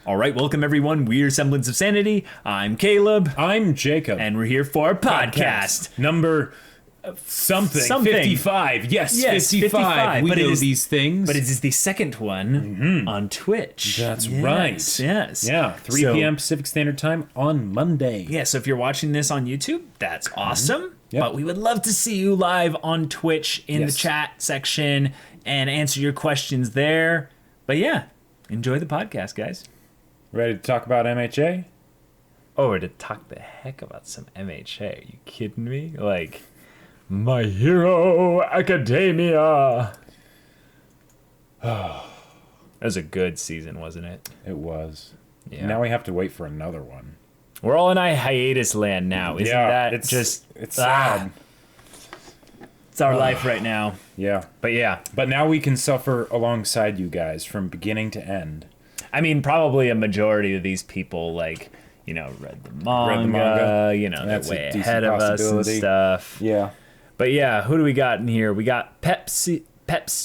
All right, welcome everyone. We're Semblance of Sanity. I'm Caleb. I'm Jacob. And we're here for a podcast. Number something. 55. Yes, 55. We but know these things. But it is the second one on Twitch. That's right. Yes. Yeah, 3 p.m. Pacific Standard Time on Monday. Yeah, so if you're watching this on YouTube, that's awesome. Yep. But we would love to see you live on Twitch in the chat section and answer your questions there. But yeah, enjoy the podcast, guys. Ready to talk about MHA? Oh, we're to talk the heck about some MHA. Are you kidding me? Like, My Hero Academia. That was a good season, wasn't it? It was. Yeah. Now we have to wait for another one. We're all in hiatus land now. Isn't that it's just... It's sad. It's our life right now. Yeah. But yeah. But now we can suffer alongside you guys from beginning to end. I mean, probably a majority of these people, like, you know, read the manga. You know, That's they're way a decent ahead of us and possibility. stuff. Yeah. But yeah, who do we got in here? We got Peps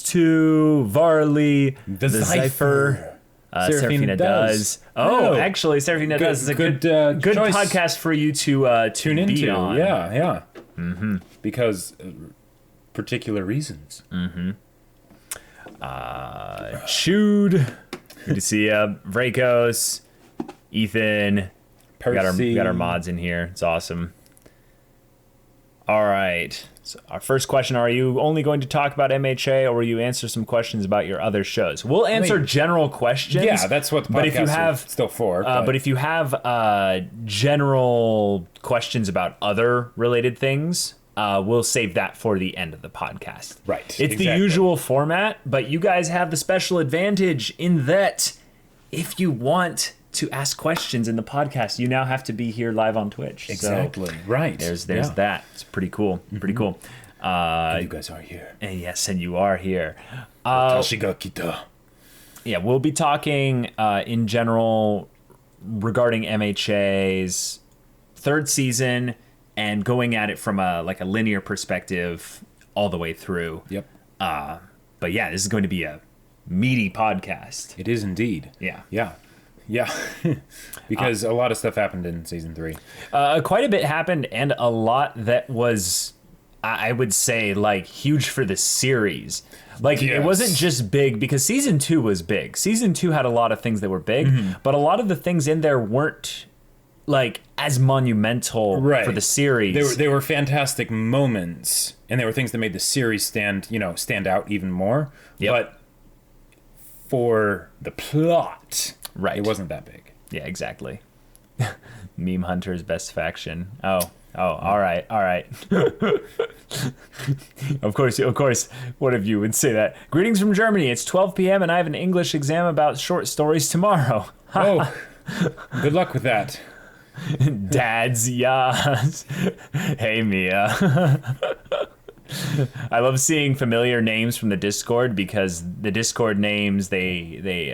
2, Varley, the Zypher, Seraphina Does. Oh, actually, Seraphina Does is a good choice. podcast for you to Tune be into. on. Yeah. Mm-hmm. Because particular reasons. Mm-hmm. Chewed. Good to see you. Vrakos, Ethan. We got our mods in here. It's awesome. All right. So our first question, are you only going to talk about MHA or will you answer some questions about your other shows? We'll answer general questions. Yeah, that's what the podcast is still for. But if you have general questions about other related things, we'll save that for the end of the podcast. Right. It's the usual format, but you guys have the special advantage in that if you want to ask questions in the podcast, you now have to be here live on Twitch. Exactly. So right. There's that. It's pretty cool. Pretty cool. And you guys are here. And yes, and you are here. Yeah, we'll be talking in general regarding MHA's third season and going at it from a linear perspective all the way through. Yep. But yeah, this is going to be a meaty podcast. It is indeed. Yeah. Yeah. Because a lot of stuff happened in season 3. Quite a bit happened, and a lot that was, I would say, like, huge for the series. Like, It wasn't just big, because season 2 was big. Season 2 had a lot of things that were big, but a lot of the things in there weren't, like, as monumental for the series. They were fantastic moments, and they were things that made the series stand out even more. Yep. But for the plot, it wasn't that big. Yeah, exactly. Meme Hunter's best faction. Oh, all right. Of course, one of you would say that. Greetings from Germany. It's 12 p.m. and I have an English exam about short stories tomorrow. Oh, good luck with that. Dad's yas. Hey, Mia. I love seeing familiar names from the Discord because the Discord names they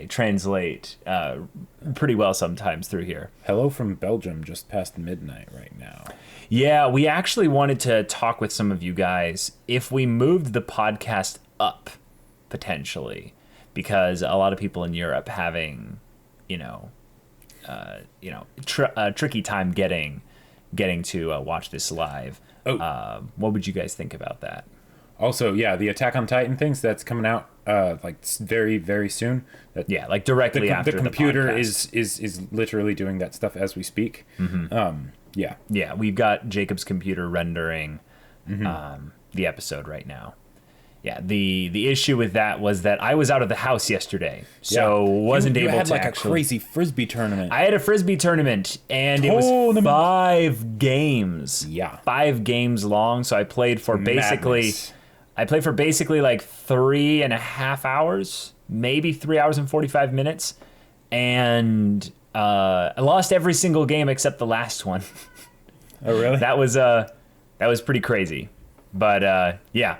translate pretty well sometimes through here. Hello from Belgium, just past midnight right now. Yeah, we actually wanted to talk with some of you guys if we moved the podcast up potentially, because a lot of people in Europe having, tricky time getting to watch this live. What would you guys think about that? Also, yeah, the Attack on Titan things that's coming out very, very soon. Like directly after the computer the podcast. is literally doing that stuff as we speak. Yeah, we've got Jacob's computer rendering the episode right now. Yeah, the issue with that was that I was out of the house yesterday, so wasn't able to. You had a crazy frisbee tournament. I had a frisbee tournament, and it was 5 games. Yeah, 5 games long. So I played for basically like 3.5 hours, maybe 3 hours and 45 minutes, and I lost every single game except the last one. Oh, really? That was pretty crazy, but yeah.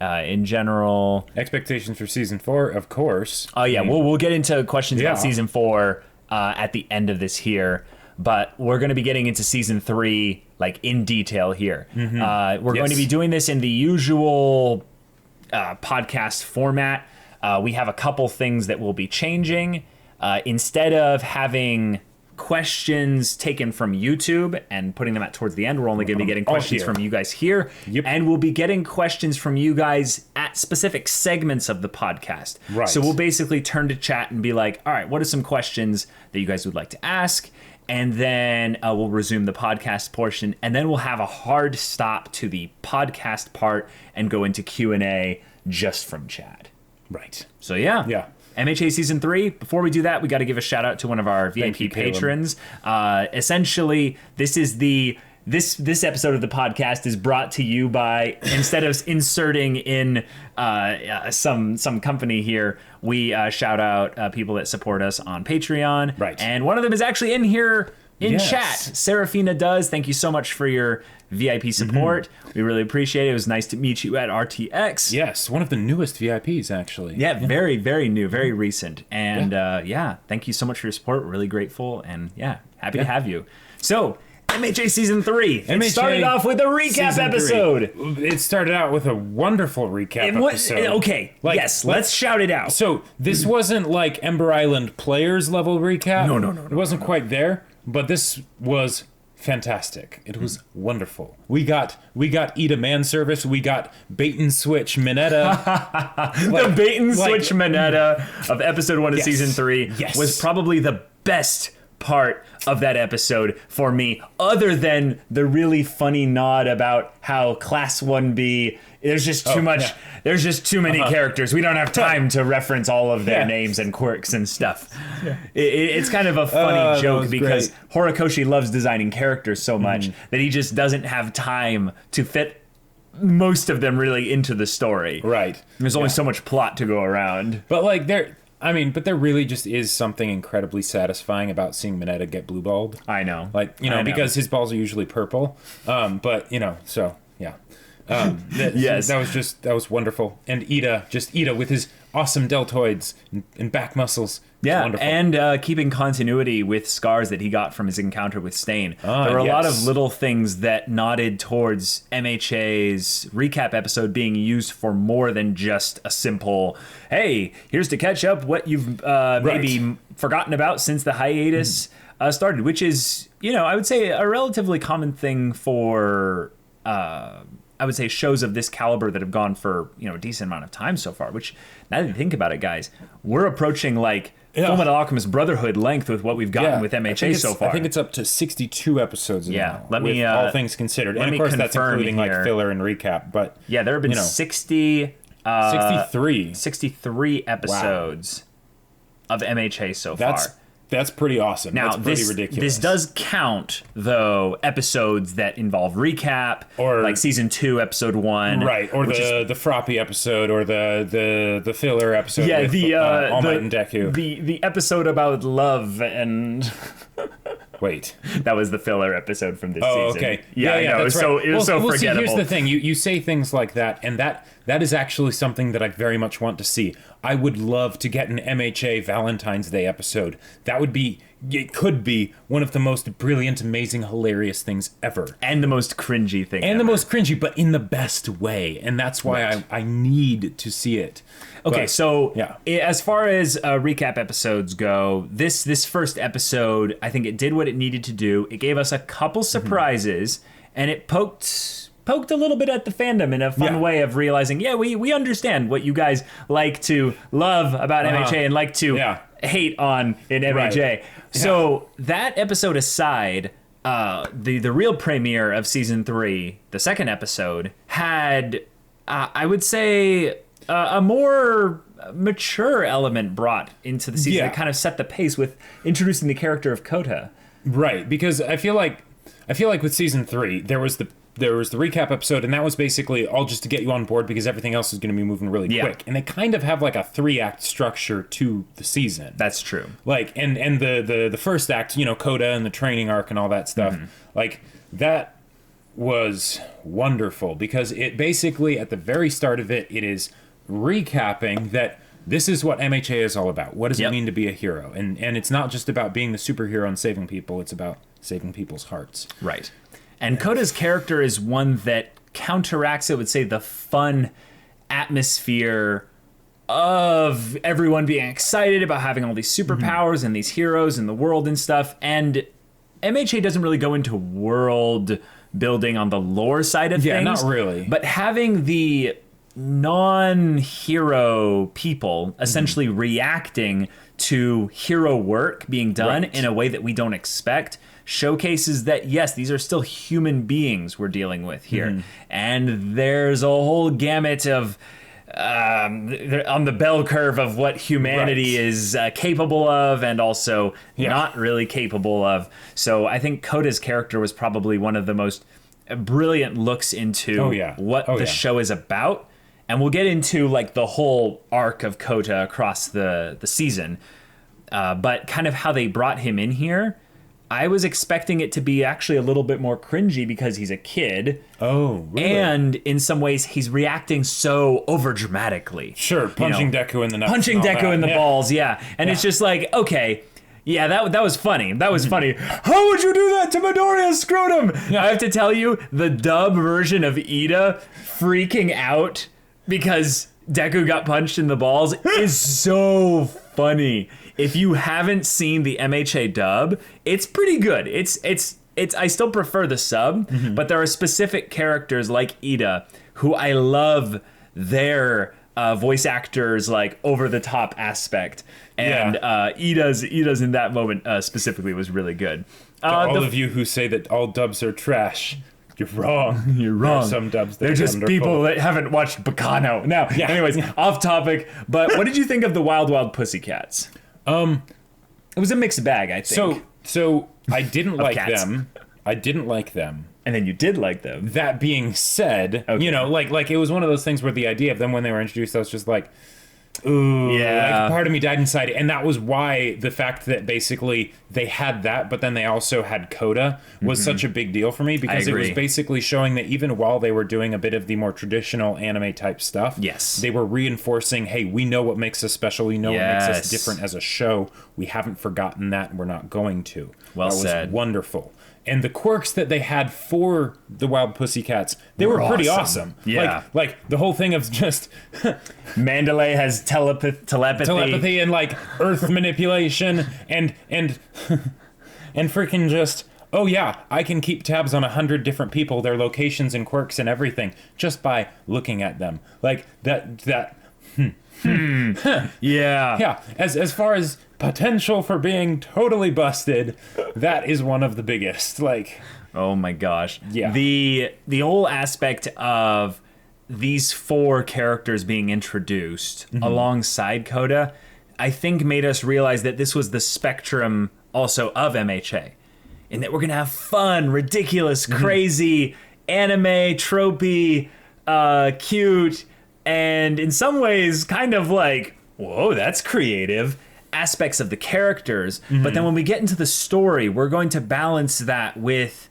In general, expectations for season 4, of course. Oh yeah, we'll get into questions about season 4 at the end of this here, but we're going to be getting into season 3 like in detail here. We're going to be doing this in the usual podcast format. We have a couple things that will be changing. Instead of having questions taken from YouTube and putting them towards the end, we're only going to be getting questions from you guys here. Yep. And we'll be getting questions from you guys at specific segments of the podcast. Right. So we'll basically turn to chat and be like, all right, what are some questions that you guys would like to ask? And then we'll resume the podcast portion, and then we'll have a hard stop to the podcast part and go into Q&A just from chat. Right. So yeah. Yeah. MHA Season 3. Before we do that, we got to give a shout out to one of our VIP patrons. Essentially, this is this episode of the podcast is brought to you by, instead of inserting in some company here, we shout out people that support us on Patreon. Right. And one of them is actually in here in Yes. chat. Serafina does. Thank you so much for your VIP support. We really appreciate it. It was nice to meet you at RTX. Yes, one of the newest VIPs, actually. Yeah, very, very new, very recent. And thank you so much for your support. We're really grateful. And happy to have you. So, MHA Season 3. It started off with a recap episode. It started out with a wonderful recap episode. Okay, yes, let's shout it out. So, this wasn't like Ember Island Players level recap. No. It wasn't quite there, but this was fantastic. It was wonderful. We got Ida Manservice. We got bait and switch Mineta. The bait and switch Mineta of episode 1 of season 3 was probably the best part of that episode for me, other than the really funny nod about how Class 1B, there's just too much, there's just too many characters. We don't have time to reference all of their names and quirks and stuff. It's kind of a funny joke because Horikoshi loves designing characters so much that he just doesn't have time to fit most of them really into the story. Right. There's only so much plot to go around. But like but there really just is something incredibly satisfying about seeing Mineta get blue-balled. I know. Because his balls are usually purple. So yeah. That was wonderful. And Ida with his awesome deltoids and back muscles. Yeah, wonderful. and keeping continuity with scars that he got from his encounter with Stain. There were a lot of little things that nodded towards MHA's recap episode being used for more than just a simple, hey, here's to catch up what you've maybe forgotten about since the hiatus started, which is, I would say a relatively common thing for... I would say shows of this caliber that have gone for, a decent amount of time so far, which, now that you think about it, guys, we're approaching Fullmetal Alchemist Brotherhood length with what we've gotten with MHA so far. I think it's up to 62 episodes now. Let me, all things considered. And of course that's including filler and recap, but yeah, there have been 63 episodes of MHA so far. That's pretty awesome. Now, that's pretty ridiculous. This does count, though, episodes that involve recap, or like season 2, episode 1, right? Or the Froppy episode, or the filler episode. Yeah, with All Might and Deku. The episode about love and. Wait, that was the filler episode from this season. Oh, okay. Yeah, I know. It was so forgettable. See, here's the thing: you say things like that, and that is actually something that I very much want to see. I would love to get an MHA Valentine's Day episode. It could be one of the most brilliant, amazing, hilarious things ever, and the most cringy thing, the most cringy, but in the best way. And that's why I need to see it. Okay, as far as recap episodes go, this first episode, I think it did what it needed to do. It gave us a couple surprises, and it poked a little bit at the fandom in a fun way of realizing, we understand what you guys like to love about MHA and like to hate on in MHA. Right. So that episode aside, the real premiere of season 3, the second episode, had, I would say, a more mature element brought into the season that kind of set the pace with introducing the character of Kota. Right, because I feel like with season 3, there was the recap episode, and that was basically all just to get you on board because everything else is going to be moving really quick. And they kind of have like a 3-act structure to the season. That's true. Like, and the first act, Kota and the training arc and all that stuff, like that was wonderful because it basically at the very start of it is recapping that this is what MHA is all about. What does it mean to be a hero? And it's not just about being the superhero and saving people. It's about saving people's hearts. Right. And Kota's character is one that counteracts, I would say, the fun atmosphere of everyone being excited about having all these superpowers and these heroes in the world and stuff. And MHA doesn't really go into world building on the lore side of things. Yeah, not really. But having the non-hero people essentially reacting to hero work being done in a way that we don't expect showcases that, yes, these are still human beings we're dealing with here. And there's a whole gamut of on the bell curve of what humanity is capable of and also not really capable of. So I think Koda's character was probably one of the most brilliant looks into what the show is about. And we'll get into like the whole arc of Kota across the season. But kind of how they brought him in here, I was expecting it to be actually a little bit more cringy because he's a kid. Oh, really? And in some ways, he's reacting so overdramatically. Sure, punching Deku in the nuts. Punching Deku in the balls, And it's just like, okay, that was funny. That was funny. How would you do that to Midoriya's scrotum? I have to tell you, the dub version of Ida freaking out because Deku got punched in the balls is so funny. If you haven't seen the MHA dub, it's pretty good. It's I still prefer the sub, but there are specific characters like Ida who I love their voice actors like over the top aspect, and Ida's in that moment specifically was really good. All of you who say that all dubs are trash, you're wrong. You're wrong. There are some dubs that they're just wonderful. people that haven't watched Bacano. Now, anyways, off topic. But what did you think of the Wild Wild Pussycats? It was a mixed bag, I think. So I didn't like cats. them. I didn't like them. And then you did like them. That being said, you know, like it was one of those things where the idea of them when they were introduced, I was just like, ooh, like part of me died inside. And that was why the fact that basically they had that, but then they also had Coda was such a big deal for me because it was basically showing that even while they were doing a bit of the more traditional anime type stuff, they were reinforcing, hey, we know what makes us special. We know what makes us different as a show. We haven't forgotten that and we're not going to. Well that said. Was wonderful. And the quirks that they had for the Wild Pussycats, they were pretty awesome. Yeah. Like the whole thing of just Mandalay has telepathy and like earth manipulation and freaking just, oh yeah, I can keep tabs on 100 different people, their locations and quirks and everything just by looking at them. Like that Yeah. As far as potential for being totally busted, that is one of the biggest. Like, oh my gosh. Yeah. The whole aspect of these four characters being introduced alongside Coda, I think made us realize that this was the spectrum also of MHA. And that we're gonna have fun, ridiculous, crazy, anime, tropey, cute, and in some ways kind of like, whoa, that's creative aspects of the characters. But then when we get into the story, we're going to balance that with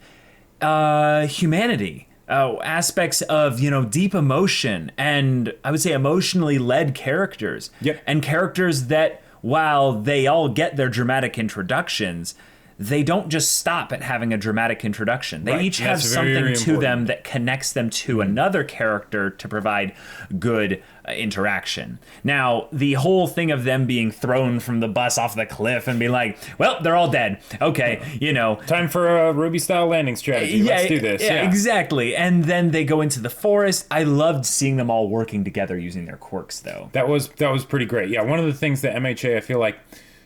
humanity, aspects of, you know, deep emotion, and I would say emotionally led characters. And characters that, while they all get their dramatic introductions, they don't just stop at having a dramatic introduction. They each have something to them that connects them to another character to provide good interaction. Now, the whole thing of them being thrown from the bus off the cliff and be like, well, they're all dead. Okay, you know. Time for a Ruby-style landing strategy. Let's do this. Yeah, exactly. And then they go into the forest. I loved seeing them all working together using their quirks, though. That was pretty great. Yeah, one of the things that MHA, I feel like,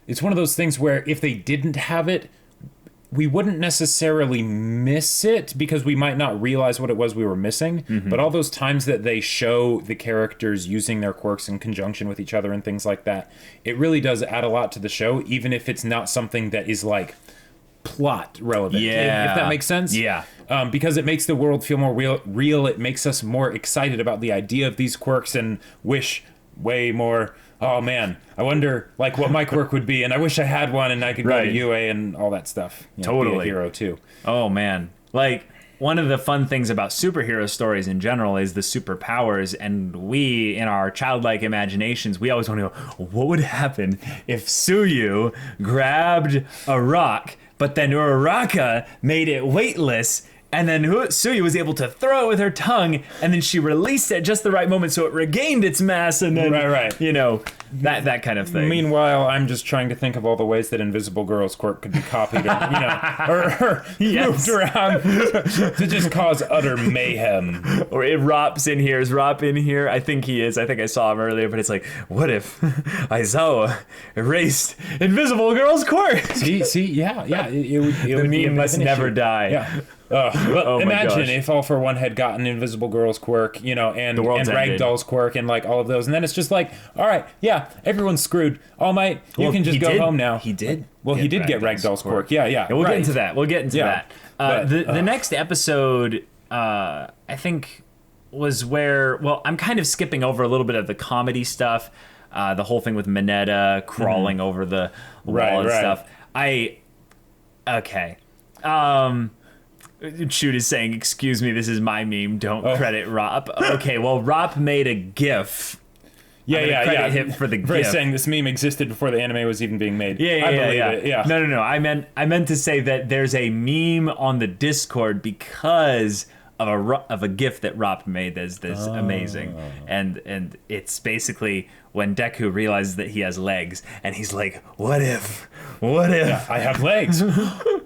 it's one of those things where if they didn't have it, we wouldn't necessarily miss it because we might not realize what it was we were missing. But all those times that they show the characters using their quirks in conjunction with each other and things like that, it really does add a lot to the show, even if it's not something that is like plot relevant. If that makes sense. Because it makes the world feel more real. It makes us more excited about the idea of these quirks and wish way more. Oh man, I wonder like what my quirk would be, and I wish I had one, and I could go to UA and all that stuff. You know, be a hero too. Oh man, like one of the fun things about superhero stories in general is the superpowers, and we, in our childlike imaginations, we always want to go, what would happen if Suyu grabbed a rock, but then Uraraka made it weightless And then Suya was able to throw it with her tongue, and then she released it at just the right moment so it regained its mass, and then, you know, that kind of thing. Meanwhile, I'm just trying to think of all the ways that Invisible Girl's quirk could be copied or, you know, or moved around to just cause utter mayhem. Or if Rop's in here. Is Rop in here? I think he is. I think I saw him earlier, but it's like, what if Aizawa erased Invisible Girl's quirk? See, yeah. It would meme must never die. Yeah. Imagine if All For One had gotten Invisible Girl's quirk, you know, and Ragdoll's quirk, and like all of those, and then it's just like, all right, yeah, everyone's screwed. All Might, you can just go home now. He did. Well, he did get Ragdoll's quirk. Yeah. We'll get into that. The next episode, I think, was where. Well, I'm kind of skipping over a little bit of the comedy stuff. The whole thing with Mineta crawling over the wall and stuff. Okay. Shoot is saying, excuse me, this is my meme, don't credit Rop. Okay, well, Rop made a GIF. Credit him for the GIF. Saying this meme existed before the anime was even being made. I believe it. Yeah. No. I meant to say that there's a meme on the Discord because of a GIF that Rop made that's amazing. And it's basically when Deku realizes that he has legs, and he's like, what if? Yeah, I have legs.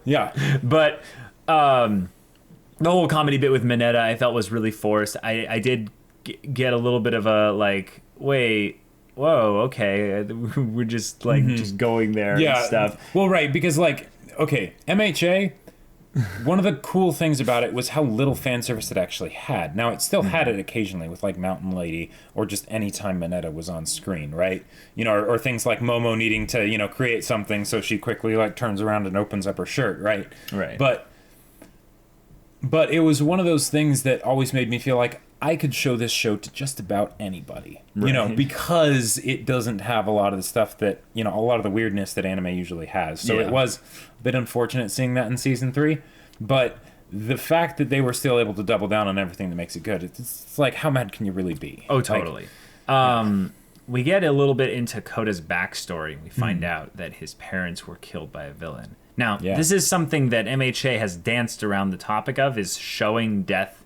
Yeah. But the whole comedy bit with Mineta I felt was really forced. I did get a little bit of a like, wait, whoa, okay, we're just like just going there and stuff. Well, right, because like, okay, MHA, one of the cool things about it was how little fan service it actually had. Now, it still had it occasionally with like Mountain Lady or just any time Mineta was on screen, right? You know, or things like Momo needing to, you know, create something so she quickly like turns around and opens up her shirt, right? Right. But it was one of those things that always made me feel like I could show this show to just about anybody, you know, because it doesn't have a lot of the stuff that, you know, a lot of the weirdness that anime usually has. So it was a bit unfortunate seeing that in season 3, but the fact that they were still able to double down on everything that makes it good, it's like, how mad can you really be? Oh, totally. We get a little bit into Koda's backstory. We find out that his parents were killed by a villain. Now, this is something that MHA has danced around the topic of, is showing death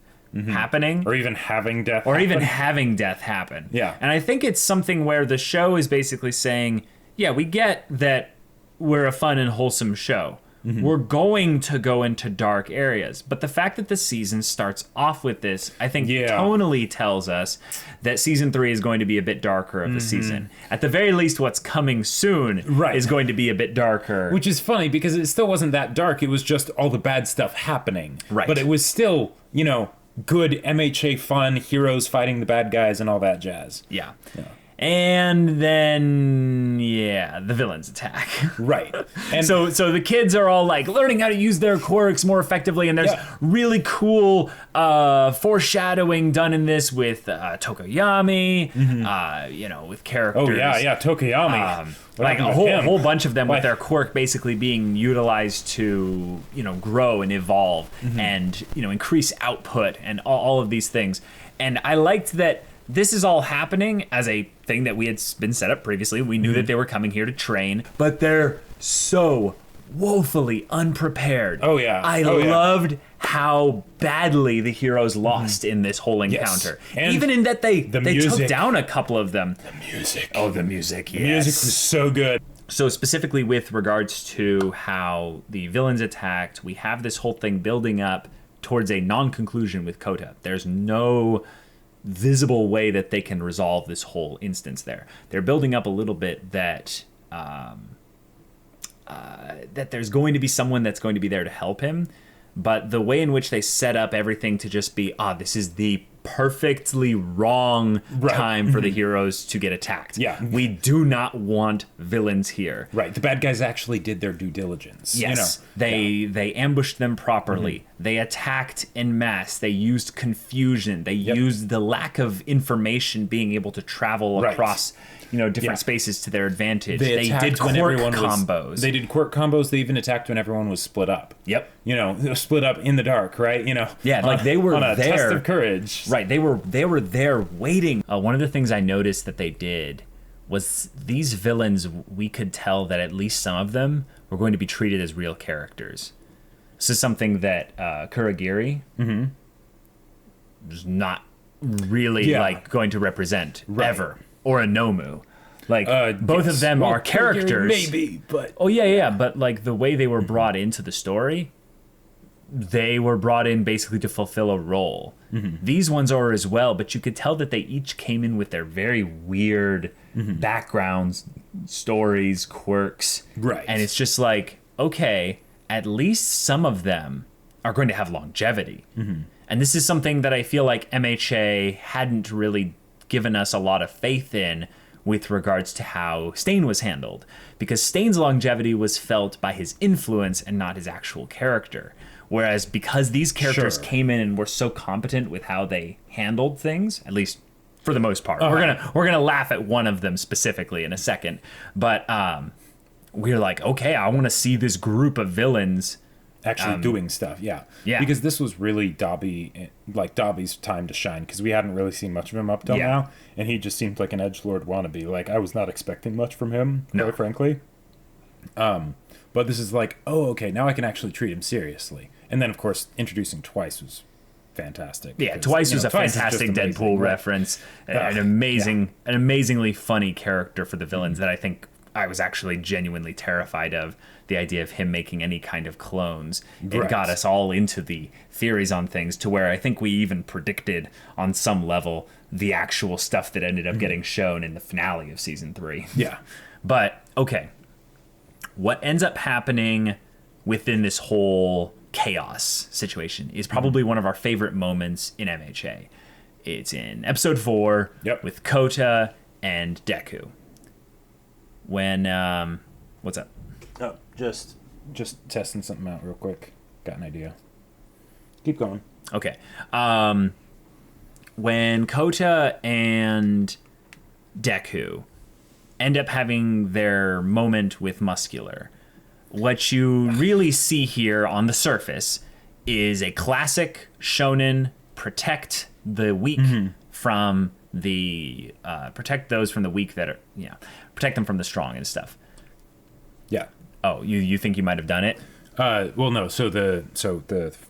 happening. Or even having death happen. Yeah. And I think it's something where the show is basically saying, yeah, we get that we're a fun and wholesome show. We're going to go into dark areas. But the fact that the season starts off with this, I think tonally tells us that season 3 is going to be a bit darker of the season. At the very least, what's coming soon is going to be a bit darker. Which is funny because it still wasn't that dark. It was just all the bad stuff happening. Right. But it was still, you know, good MHA fun, heroes fighting the bad guys and all that jazz. Yeah. And then, the villains attack. Right. And so the kids are all like learning how to use their quirks more effectively, and there's really cool foreshadowing done in this with Tokoyami, you know, with characters. Oh, yeah, Tokoyami. Like a whole bunch of them with their quirk basically being utilized to, you know, grow and evolve and, you know, increase output and all of these things. And I liked that this is all happening as a thing that we had been set up previously. We knew that they were coming here to train, but they're so woefully unprepared. Oh, yeah. I loved how badly the heroes lost in this whole encounter. And even in that they took down a couple of them. The music. Oh, the music, yes. The music was so good. So specifically with regards to how the villains attacked, we have this whole thing building up towards a non-conclusion with Kota. There's no visible way that they can resolve this whole instance there. They're building up a little bit that that there's going to be someone that's going to be there to help him, but the way in which they set up everything to just be, this is the perfectly wrong time for the heroes to get attacked. Yeah. We do not want villains here. Right. The bad guys actually did their due diligence. Yes. You know? They ambushed them properly. They attacked en masse. They used confusion. They used the lack of information being able to travel across, you know, different spaces to their advantage. They did quirk combos. They did quirk combos. They even attacked when everyone was split up. Yep. You know, split up in the dark, right? You know. Yeah, like they were on a there. Test of courage. Right. They were there waiting. One of the things I noticed that they did was these villains, we could tell that at least some of them were going to be treated as real characters. This is something that Kurogiri is not really like going to represent ever, or a Nomu. Like both of them are characters, maybe, but but like the way they were brought into the story, they were brought in basically to fulfill a role. These ones are as well, but you could tell that they each came in with their very weird backgrounds, stories, quirks, right? And it's just like, okay, at least some of them are going to have longevity. And this is something that I feel like MHA hadn't really given us a lot of faith in with regards to how Stain was handled, because Stain's longevity was felt by his influence and not his actual character. Whereas because these characters came in and were so competent with how they handled things, at least for the most part, we're gonna laugh at one of them specifically in a second, but we're like, okay, I want to see this group of villains actually doing stuff. Yeah. Because this was really Dobby's time to shine, because we hadn't really seen much of him up till now, and he just seemed like an edgelord wannabe. Like, I was not expecting much from him, quite frankly. But this is like, oh, okay, now I can actually treat him seriously. And then, of course, introducing Twice was fantastic. Yeah, Twice was a fantastic Deadpool reference. An amazingly funny character for the villains that I think I was actually genuinely terrified of. The idea of him making any kind of clones. It got us all into the theories on things, to where I think we even predicted on some level the actual stuff that ended up getting shown in the finale of season 3. Yeah. But, okay. What ends up happening within this whole chaos situation is probably one of our favorite moments in MHA. It's in episode 4 with Kota and Deku. When, what's up? Oh, just testing something out real quick. Got an idea. Keep going. Okay. When Kota and Deku end up having their moment with Muscular, what you really see here on the surface is a classic shonen protect the weak from the protect those from the weak that are protect them from the strong and stuff. Yeah. Oh, you think you might have done it? Well, no. So the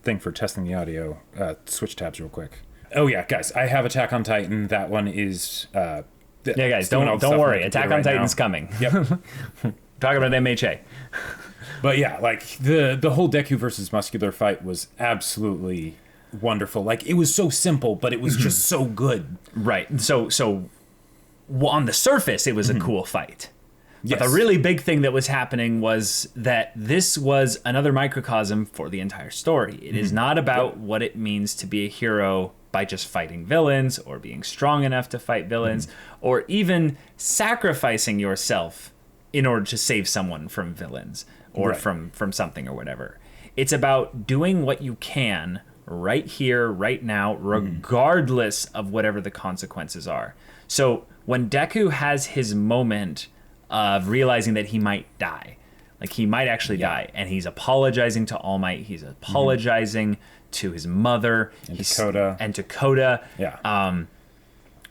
thing for testing the audio, switch tabs real quick. Oh yeah, guys, I have Attack on Titan. That one is. Guys, don't worry. Attack on Titan's coming. Yep. Talking about MHA. But yeah, like the whole Deku versus Muscular fight was absolutely wonderful. Like, it was so simple, but it was just so good. Right. So on the surface, it was a cool fight. Yes. But the really big thing that was happening was that this was another microcosm for the entire story. It is not about what it means to be a hero by just fighting villains, or being strong enough to fight villains, or even sacrificing yourself in order to save someone from villains, or from something or whatever. It's about doing what you can right here, right now, regardless of whatever the consequences are. So when Deku has his moment of realizing that he might die, like he might actually die, and he's apologizing to All Might, he's apologizing to his mother, and to Kota. Yeah.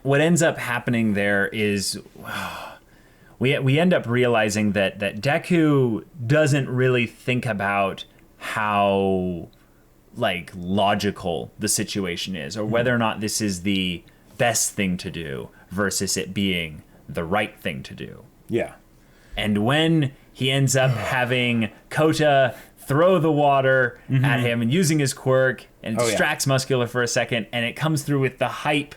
What ends up happening there is we end up realizing that Deku doesn't really think about how like logical the situation is, or whether or not this is the best thing to do versus it being the right thing to do. Yeah. And when he ends up having Kota throw the water at him and using his quirk, and distracts Muscular for a second, and it comes through with the hype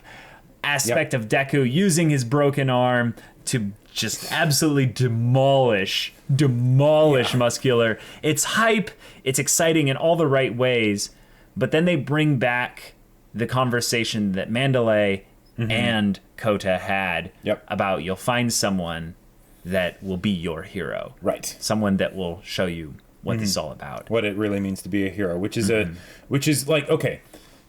aspect of Deku using his broken arm to just absolutely demolish Muscular. It's hype, it's exciting in all the right ways, but then they bring back the conversation that Mandalay and Kota had about you'll find someone that will be your hero. Right. Someone that will show you what this is all about. What it really means to be a hero, which is like, okay,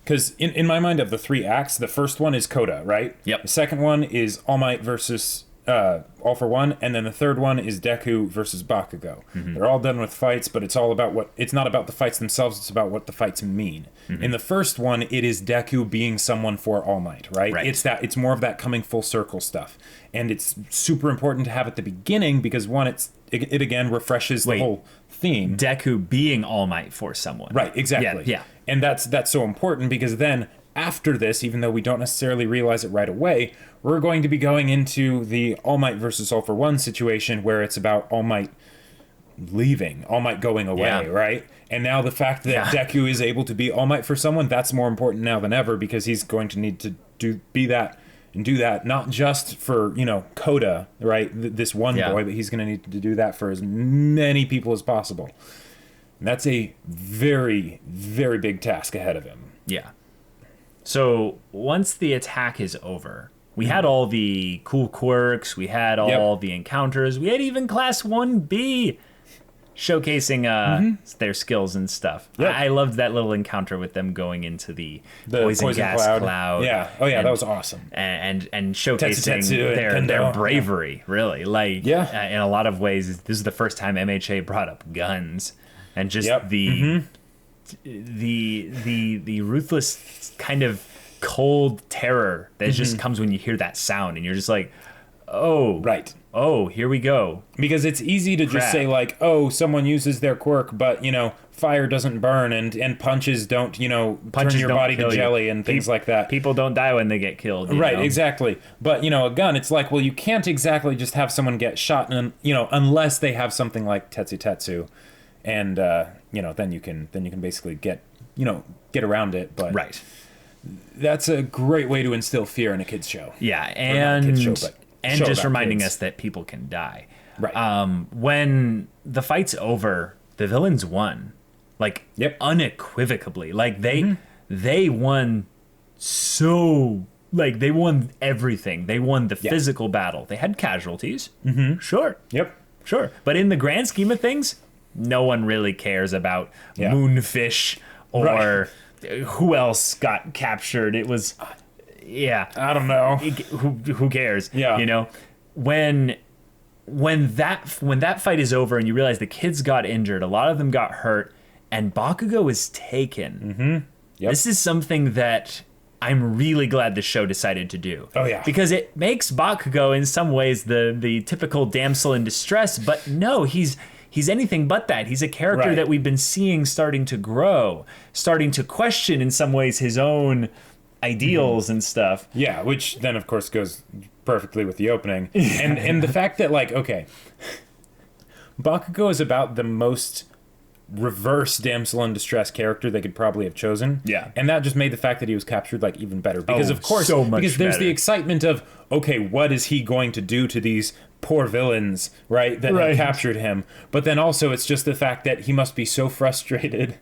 because in my mind, of the 3 acts, the first one is Kota, right? Yep. The second one is All Might versus All for One, and then the third one is Deku versus Bakugo. They're all done with fights, but it's all about it's not about the fights themselves, it's about what the fights mean. In the first one, it is Deku being someone for All Might, right? It's more of that coming full circle stuff. And it's super important to have at the beginning because one, it again refreshes the whole theme. Deku being All Might for someone. Right, exactly. Yeah. And that's so important because then after this, even though we don't necessarily realize it right away, we're going to be going into the All Might versus All for One situation where it's about All Might leaving, All Might going away, right? And now the fact that Deku is able to be All Might for someone, that's more important now than ever because he's going to need to do that not just for, Koda, right? This one boy, but he's going to need to do that for as many people as possible. And that's a very, very big task ahead of him. Yeah. So once the attack is over, we had all the cool quirks, we had all the encounters, we had even Class 1B showcasing their skills and stuff. Yep. I loved that little encounter with them going into the poison gas cloud. Yeah. Oh yeah, that was awesome. And showcasing their bravery, really. Like in a lot of ways, this is the first time MHA brought up guns and just the ruthless kind of cold terror that just comes when you hear that sound and you're just like, oh, here we go. Because it's easy to just say like, oh, someone uses their quirk, but fire doesn't burn and punches don't, turn your body to jelly and things like that. People don't die when they get killed. Right, exactly. But, a gun, it's like, well, you can't exactly just have someone get shot, and unless they have something like Tetsu. And, then you can basically get around it. But that's a great way to instill fear in a kid's show. Yeah, and just reminding us that people can die. Right. When the fight's over, the villains won. Like, unequivocally. Like, they won so... Like, they won everything. They won the physical battle. They had casualties. Sure. Yep. Sure. But in the grand scheme of things, no one really cares about Moonfish or who else got captured. It was... I don't know. Who cares? Yeah. When that fight is over and you realize the kids got injured, a lot of them got hurt, and Bakugo is taken. This is something that I'm really glad the show decided to do. Oh yeah. Because it makes Bakugo in some ways the typical damsel in distress, but no, he's anything but that. He's a character that we've been seeing starting to grow, starting to question in some ways his own ideals and stuff. Yeah, which then of course goes perfectly with the opening. And the fact that Bakugo is about the most reverse damsel in distress character they could probably have chosen. Yeah. And that just made the fact that he was captured even better. Because of course, so much because there's better. the excitement of, okay, what is he going to do to these poor villains, right, that have captured him? But then also it's just the fact that he must be so frustrated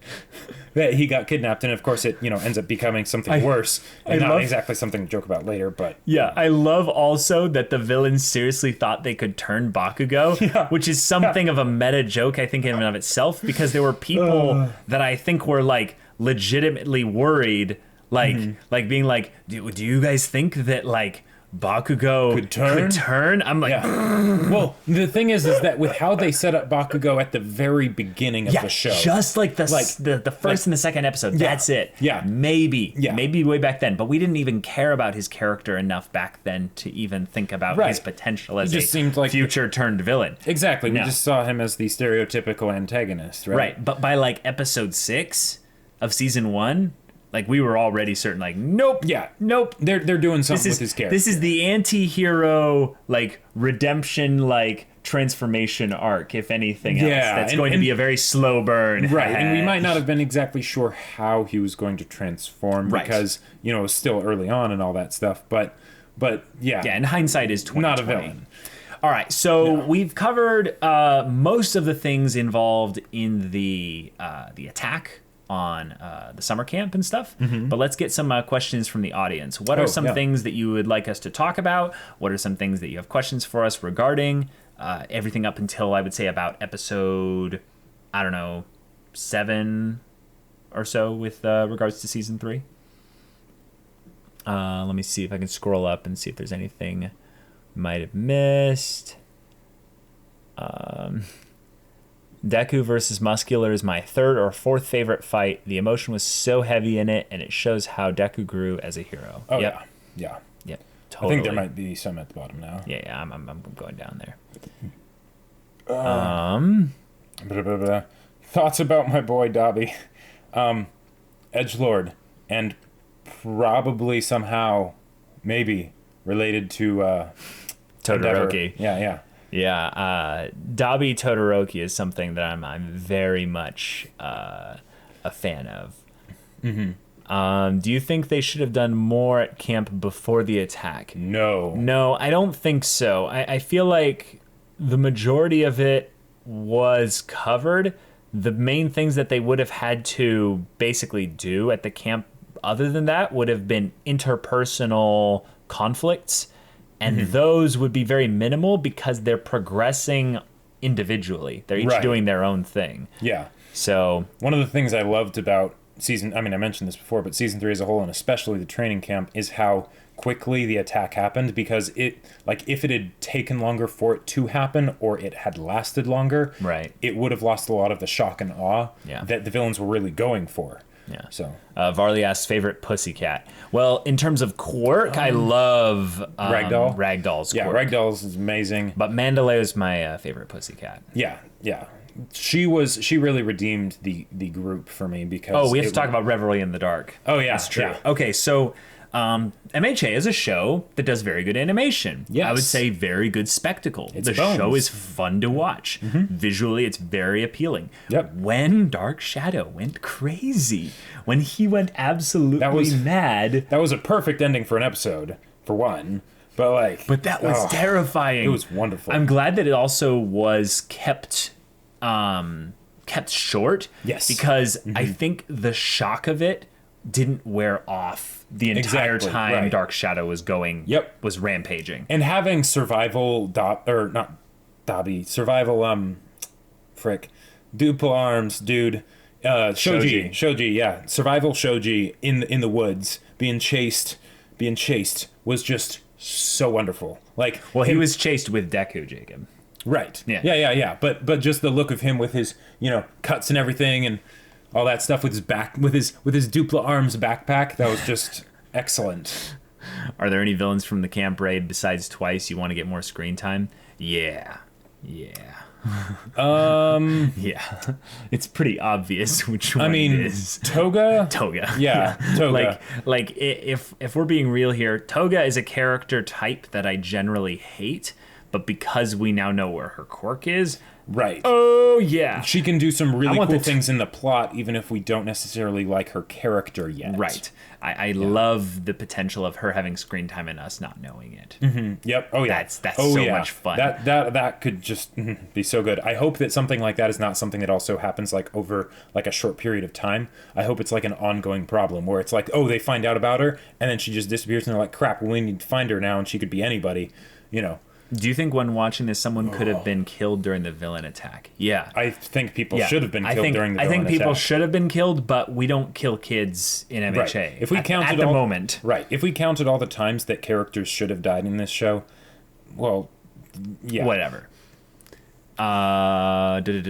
that he got kidnapped, and of course it ends up becoming something worse, and not exactly something to joke about later. But I love also that the villains seriously thought they could turn Bakugo, which is something of a meta joke, I think, in and of itself, because there were people that I think were legitimately worried, being like, do you guys think that Bakugo could turn? I'm like, well, the thing is that with how they set up Bakugo at the very beginning of the show, just the first and the second episode, that's it. Maybe way back then, but we didn't even care about his character enough back then to even think about his potential as seemed like future turned villain. Exactly, we just saw him as the stereotypical antagonist, right? But by episode 6 of season 1. We were already certain, nope. Yeah. Nope. They're doing something with his character. This is the anti-hero, redemption, transformation arc, if anything else. That's going to be a very slow burn. Right. And we might not have been exactly sure how he was going to transform because, it was still early on and all that stuff. But yeah. Yeah, in hindsight is 2020. Not a villain. All right, so we've covered most of the things involved in the attack on the summer camp and stuff, but let's get some questions from the audience. What are some things that you would like us to talk about? What are some things that you have questions for us regarding everything up until, I would say, about episode, 7 or so with regards to season 3? Let me see if I can scroll up and see if there's anything might have missed. Deku versus Muscular is my third or fourth favorite fight. The emotion was so heavy in it, and it shows how Deku grew as a hero. Oh, yep. Yeah. Yep. Totally. I think there might be some at the bottom now. Yeah, I'm going down there. Thoughts about my boy Dabi. Edgelord, and probably somehow, maybe, related to Todoroki. Yeah. Yeah, Dabi Todoroki is something that I'm very much a fan of. Mm-hmm. Do you think they should have done more at camp before the attack? No, I don't think so. I feel like the majority of it was covered. The main things that they would have had to basically do at the camp other than that would have been interpersonal conflicts. And those would be very minimal because they're progressing individually. They're each doing their own thing. Yeah. So one of the things I loved about I mentioned this before, but season 3 as a whole, and especially the training camp, is how quickly the attack happened, because if it had taken longer for it to happen, or it had lasted longer, it would have lost a lot of the shock and awe that the villains were really going for. Yeah. So Varley asks favorite pussycat. Well, in terms of quirk, I love Ragdoll's quirk. Yeah, Ragdoll's is amazing. But Mandalay is my favorite pussycat. Yeah. She really redeemed the group for me, because we have to talk about Reverie in the Dark. Oh yeah, that's true. Yeah. Okay, so MHA is a show that does very good animation. Yes. I would say very good spectacle. It's the bones. show is fun to watch. Visually, it's very appealing. Yep. When Dark Shadow went crazy, when he went absolutely mad. That was a perfect ending for an episode, for one. But that was terrifying. It was wonderful. I'm glad that it also was kept short. Yes. Because I think the shock of it didn't wear off the entire time Dark Shadow was going. Was rampaging. And having survival duple arms dude, Shoji, yeah, survival Shoji in the woods being chased was just so wonderful. He was chased with Deku, Jacob. Right. Yeah. But just the look of him with his, cuts and everything and all that stuff with his back, with his Dupla Arms backpack, that was just excellent. Are there any villains from the camp raid besides Twice you want to get more screen time? Yeah. Yeah. It's pretty obvious which one it is. Toga? Yeah, Toga. If we're being real here, Toga is a character type that I generally hate, but because we now know where her quirk is, oh yeah, she can do some really cool things in the plot, even if we don't necessarily like her character yet. I love the potential of her having screen time and us not knowing it. Yep. Oh yeah, that's so much fun. That could just be so good. I hope that something like that is not something that also happens over a short period of time. I hope it's an ongoing problem where it's they find out about her and then she just disappears and they're like, crap, we need to find her now, and she could be anybody. Do you think when watching this, someone could have been killed during the villain attack? Yeah. I think people should have been killed during the villain attack. I think people should have been killed, but we don't kill kids in MHA. Right. If we counted at the moment. Right. If we counted all the times that characters should have died in this show, well, yeah. Whatever. How did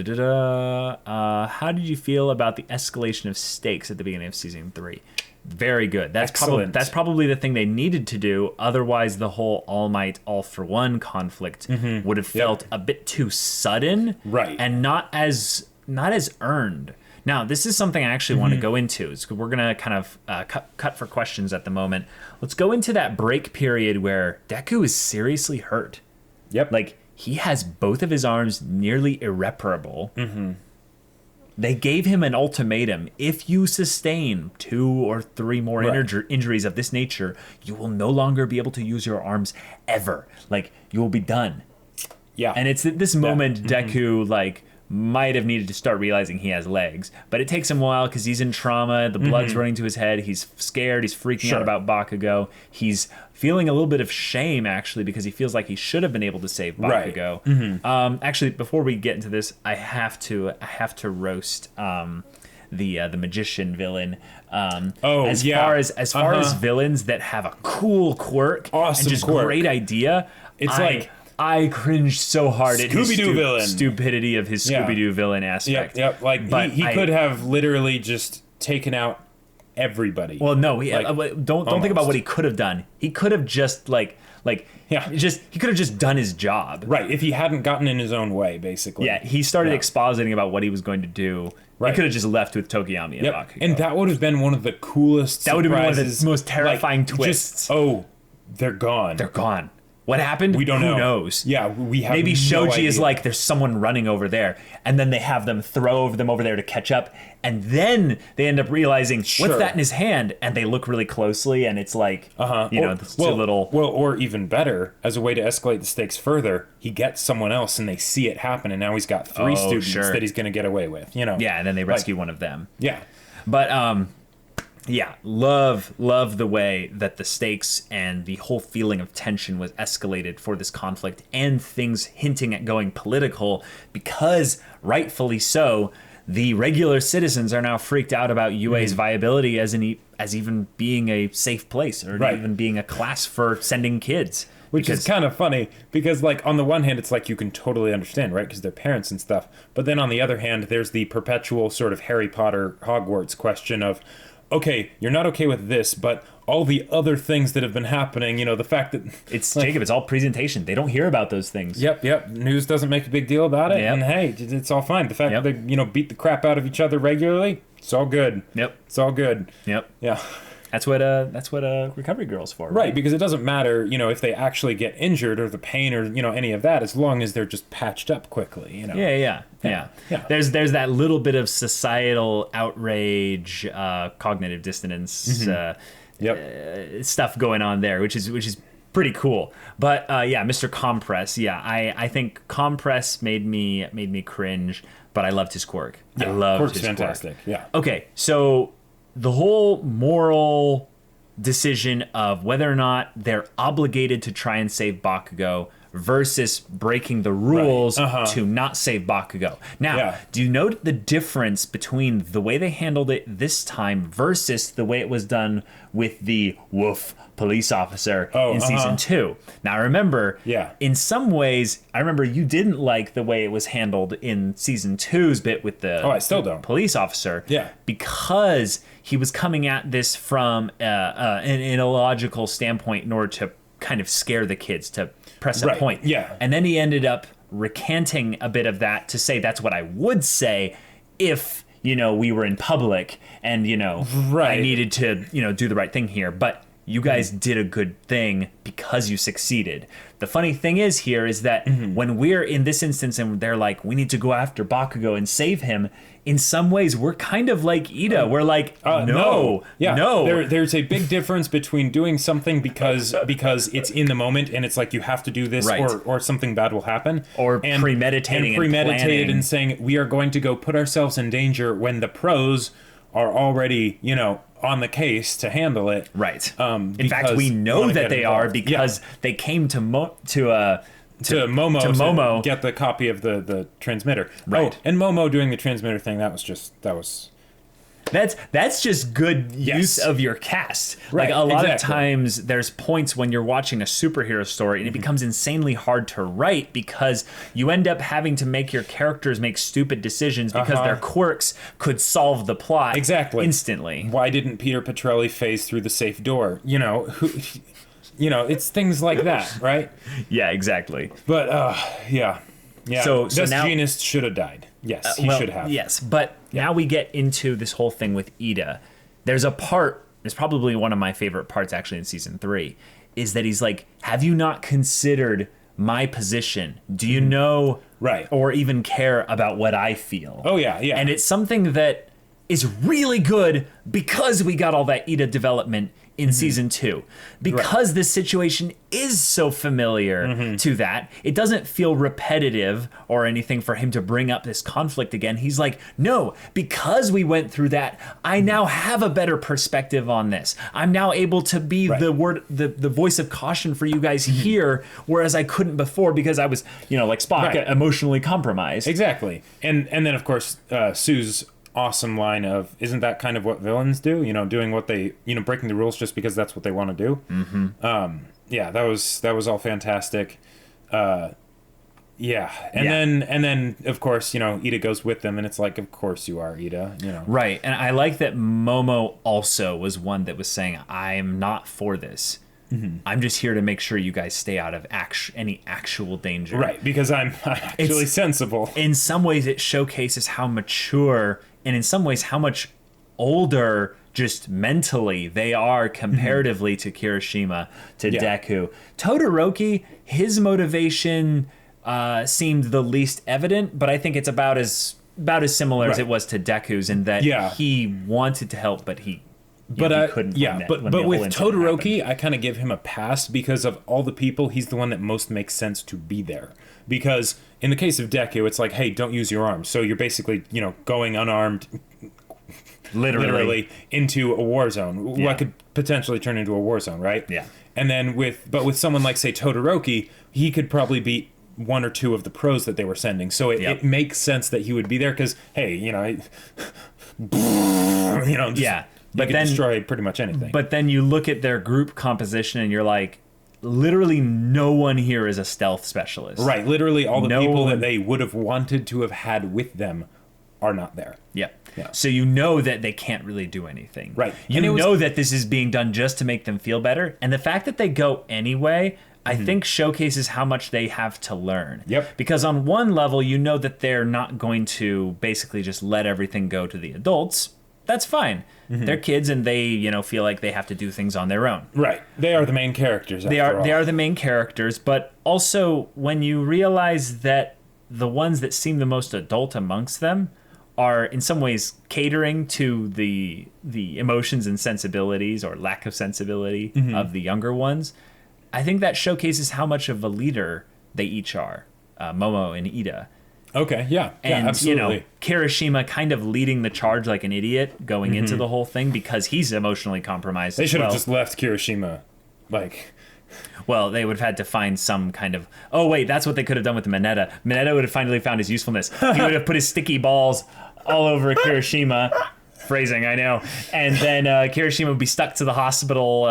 you feel about the escalation of stakes at the beginning of season 3? Very good. That's probably the thing they needed to do. Otherwise, the whole All Might, All for One conflict would have felt a bit too sudden, and not as earned. Now, this is something I actually want to go into. So we're gonna kind of cut for questions at the moment. Let's go into that break period where Deku is seriously hurt. Yep. He has both of his arms nearly irreparable. They gave him an ultimatum. If you sustain 2 or 3 more injuries of this nature, you will no longer be able to use your arms ever. You will be done. Yeah. And it's at this moment Deku, might have needed to start realizing he has legs. But it takes him a while because he's in trauma. The blood's running to his head. He's scared. He's freaking out about Bakugo. He's feeling a little bit of shame, actually, because he feels like he should have been able to save Bakugo. Actually, before we get into this, I have to roast the magician villain. As far as villains that have a cool quirk and just great idea, It's like I cringed so hard at his Scooby-Doo villain. stupidity of his Scooby-Doo villain aspect. Yep. Like, but he could have literally just taken out everybody. Well, no, don't think about what he could have done. He could have just he could have just done his job. Right, if he hadn't gotten in his own way, basically. Yeah, he started expositing about what he was going to do. Right. He could have just left with Tokiyami and Bakugo. And that would have been one of the coolest That would have been one of the most terrifying twists. They're gone. They're gone. What happened? We don't know. Who knows? Yeah, we have Maybe no Shoji idea. is like, there's someone running over there, and then they have them throw them over there to catch up, and then they end up realizing, what's that in his hand? And they look really closely, and it's like, this little... Well, or even better, as a way to escalate the stakes further, he gets someone else, and they see it happen, and now he's got three students that he's going to get away with, Yeah, and then they rescue one of them. Yeah. But, yeah, love the way that the stakes and the whole feeling of tension was escalated for this conflict, and things hinting at going political, because rightfully so, the regular citizens are now freaked out about UA's viability as even being a safe place, or even being a class for sending kids. Which is kind of funny, because, like, on the one hand, it's like you can totally understand, right? Because they're parents and stuff. But then on the other hand, there's the perpetual sort of Harry Potter Hogwarts question of, okay, you're not okay with this, but all the other things that have been happening, the fact that... It's, Jacob, it's all presentation. They don't hear about those things. Yep. News doesn't make a big deal about it, and hey, it's all fine. The fact that they, beat the crap out of each other regularly, it's all good. Yep. It's all good. Yep. Yeah. That's what recovery girl's for. Right, because it doesn't matter, if they actually get injured or the pain or, any of that, as long as they're just patched up quickly, Yeah. There's that little bit of societal outrage, cognitive dissonance, stuff going on there, which is pretty cool. But Mr. Compress, I think Compress made me cringe, but I loved his quirk. Yeah, I loved quirk's his fantastic. Quirk. Yeah. Okay, so the whole moral decision of whether or not they're obligated to try and save Bakugo versus breaking the rules to not save Bakugo. Now, do you note the difference between the way they handled it this time versus the way it was done with the Woof police officer in season 2? Now, remember, in some ways, I remember you didn't like the way it was handled in season 2's bit with the I still don't. Police officer. Yeah. Because he was coming at this from an illogical standpoint in order to kind of scare the kids, to press a point. Yeah. And then he ended up recanting a bit of that to say that's what I would say if, we were in public and, I needed to, do the right thing here. But you guys did a good thing because you succeeded. The funny thing is that when we're in this instance and they're like, we need to go after Bakugo and save him, in some ways we're kind of like Ida. We're like, no. There's a big difference between doing something because it's in the moment and it's like you have to do this or something bad will happen. Or premeditating and saying we are going to go put ourselves in danger when the pros are already, on the case to handle it. Right. In fact, we know that they are because they came to Momo to get the copy of the transmitter. Right. And Momo doing the transmitter thing, that was That's just good use of your cast. Right, like a lot of times there's points when you're watching a superhero story and it becomes insanely hard to write because you end up having to make your characters make stupid decisions because their quirks could solve the plot instantly. Why didn't Peter Petrelli phase through the safe door? It's things like that, right? Yeah, exactly. But So this now, genist should have died. Yes, he should have. Yes, but now we get into this whole thing with Ida. There's a part, it's probably one of my favorite parts actually in season 3, is that he's like, have you not considered my position? Do you know or even care about what I feel? Oh, yeah. And it's something that is really good because we got all that Ida development in season 2. Because this situation is so familiar to that, it doesn't feel repetitive or anything for him to bring up this conflict again. He's like, no, because we went through that, I now have a better perspective on this. I'm now able to be the voice of caution for you guys here, whereas I couldn't before because I was, like Spock, emotionally compromised. Exactly. And then, of course, Sue's awesome line of, isn't that kind of what villains do? You know, doing what they, you know, breaking the rules just because that's what they want to do. Yeah, that was all fantastic. Yeah. And then of course, you know, Ida goes with them, and it's like, of course you are, Ida, you know. Right. And I like that Momo also was one that was saying, I'm not for this. I'm just here to make sure you guys stay out of any actual danger. Right, because I'm actually sensible. In some ways, it showcases how mature, and in some ways, how much older just mentally they are comparatively to Kirishima, to Deku. Todoroki, his motivation seemed the least evident, but I think it's about as similar as it was to Deku's, in that he wanted to help, but he couldn't. But with Todoroki, I kind of give him a pass because of all the people. He's the one that most makes sense to be there. Because in the case of Deku, it's like, hey, don't use your arms. So you're basically, you know, going unarmed, literally into a war zone. What could potentially turn into a war zone, right? Yeah. And then with someone like, say, Todoroki, he could probably beat one or two of the pros that they were sending. So it makes sense that he would be there because, hey, you know, but then destroy pretty much anything. But then you look at their group composition and you're like, literally no one here is a stealth specialist. Right. Literally all the people that they would have wanted to have had with them are not there. Yeah. So you know that they can't really do anything. Right. You know that this is being done just to make them feel better. And the fact that they go anyway, I think showcases how much they have to learn. Yep. Because on one level, you know that they're not going to basically just let everything go to the adults. That's fine. They're kids, and they, you know, feel like they have to do things on their own. Right. They are the main characters. They are the main characters, but also when you realize that the ones that seem the most adult amongst them are in some ways catering to the emotions and sensibilities, or lack of sensibility, of the younger ones, I think that showcases how much of a leader they each are, Momo and Ida. Okay, yeah, and absolutely. You know, Kirishima kind of leading the charge like an idiot going into the whole thing because he's emotionally compromised. They should have just left Kirishima, like. Well, they would have had to find some kind of. Oh wait, that's what they could have done with Mineta. Mineta would have finally found his usefulness. He would have put his sticky balls all over Kirishima. Phrasing, I know. And then Kirishima would be stuck to the hospital,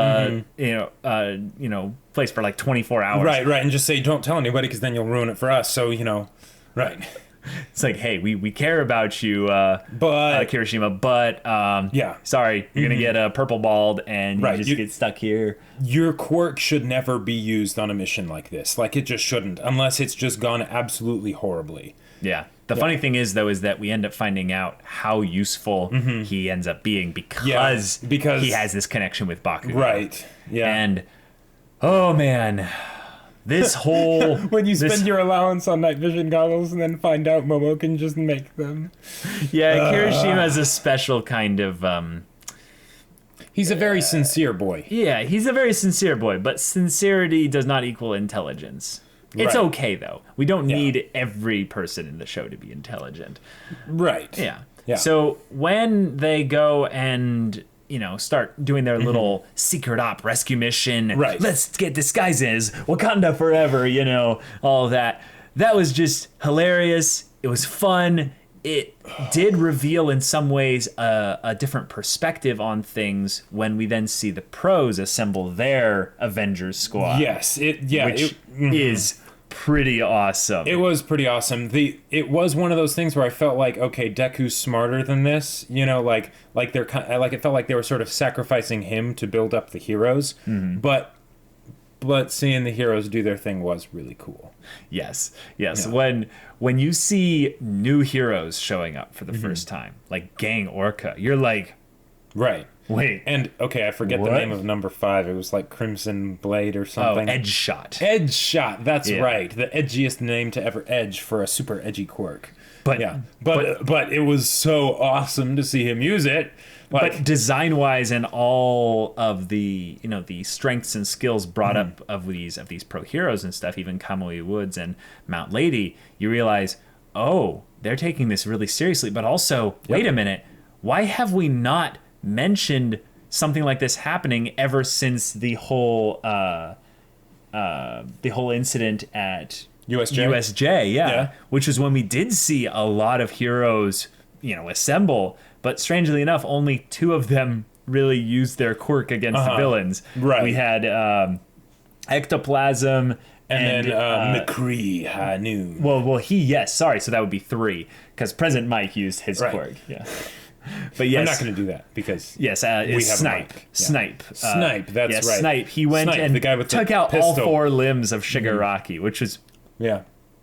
place for like 24 hours. Right, and just say, don't tell anybody, because then you'll ruin it for us. So, you know. Right. It's like, hey, we care about you, but Kirishima, but sorry, you're gonna get purple balled and you just get stuck here. Your quirk should never be used on a mission like this. Like, it just shouldn't, unless it's just gone absolutely horribly. Yeah. The funny thing is, though, is that we end up finding out how useful he ends up being because he has this connection with Baku. Right. Yeah. And oh man. This whole... when you spend your allowance on night vision goggles and then find out Momo can just make them. Yeah, Kirishima is a special kind of... he's a very sincere boy. Yeah, he's a very sincere boy, but sincerity does not equal intelligence. It's okay, though. We don't need every person in the show to be intelligent. Right. Yeah. So when they go and... start doing their little secret op rescue mission. Right. Let's get disguises. Wakanda forever, all of that. That was just hilarious. It was fun. It did reveal in some ways a different perspective on things when we then see the pros assemble their Avengers squad. Yes. Which is pretty awesome. It was pretty awesome. It was one of those things where I felt like, okay, Deku's smarter than this. Like they're it felt like they were sort of sacrificing him to build up the heroes. But seeing the heroes do their thing was really cool. Yes. Yeah. When you see new heroes showing up for the first time, like Gang Orca, you're like, right. Wait. And, okay, I forget the name of number 5. It was like Crimson Blade or something. Oh, Edge Shot. Edge Shot, that's right. The edgiest name to ever edge for a super edgy quirk. But it was so awesome to see him use it. But design-wise and all of the, the strengths and skills brought up of these pro heroes and stuff, even Kamui Woods and Mount Lady, you realize, oh, they're taking this really seriously. But also, wait a minute, why have we not mentioned something like this happening ever since the whole incident at USJ, which is when we did see a lot of heroes assemble. But strangely enough, only 2 of them really used their quirk against the villains. Right. We had Ectoplasm and then McCree High Noon. Sorry, so that would be 3 because President Mike used his quirk. Yeah. But yes, I'm not going to do that because we have Snipe. Snipe. That's right. Snipe. He went and the guy with took out all 4 limbs of Shigaraki, which was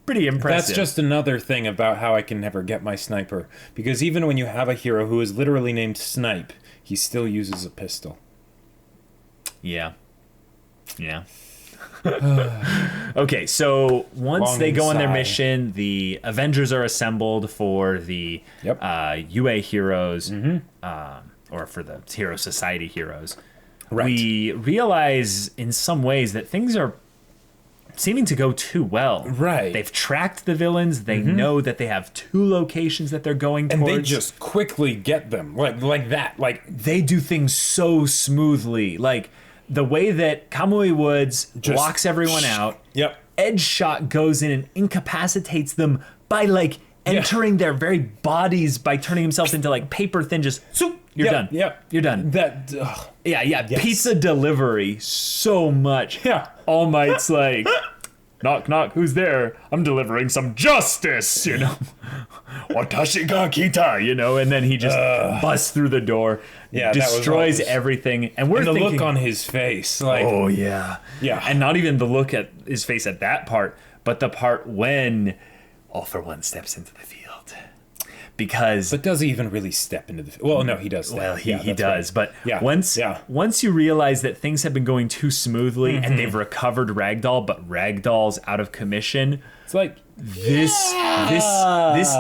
pretty impressive. That's just another thing about how I can never get my sniper, because even when you have a hero who is literally named Snipe, he still uses a pistol. Yeah. Okay, so once they go on their mission, the Avengers are assembled for the UA heroes, or for the Hero Society heroes. Right. We realize in some ways that things are seeming to go too well. Right. They've tracked the villains. They know that they have 2 locations that they're going towards. And they just quickly get them. Like that. Like, they do things so smoothly. Like, the way that Kamui Woods just blocks everyone out. Yep. Edge Shot goes in and incapacitates them by entering their very bodies by turning himself into paper thin. Just you're done. Yep. You're done. That. Yes. Pizza delivery so much. Yeah. All Might's like, knock knock. Who's there? I'm delivering some justice. Watashi ga kita. And then he just busts through the door. Yeah, destroys everything, and we're thinking, the look on his face, yeah, and not even the look at his face at that part, but the part when All for One steps into the field, but does he even really step into the field? Well, no, he does. Well, he does, right. But once you realize that things have been going too smoothly and they've recovered Ragdoll, but Ragdoll's out of commission, it's like this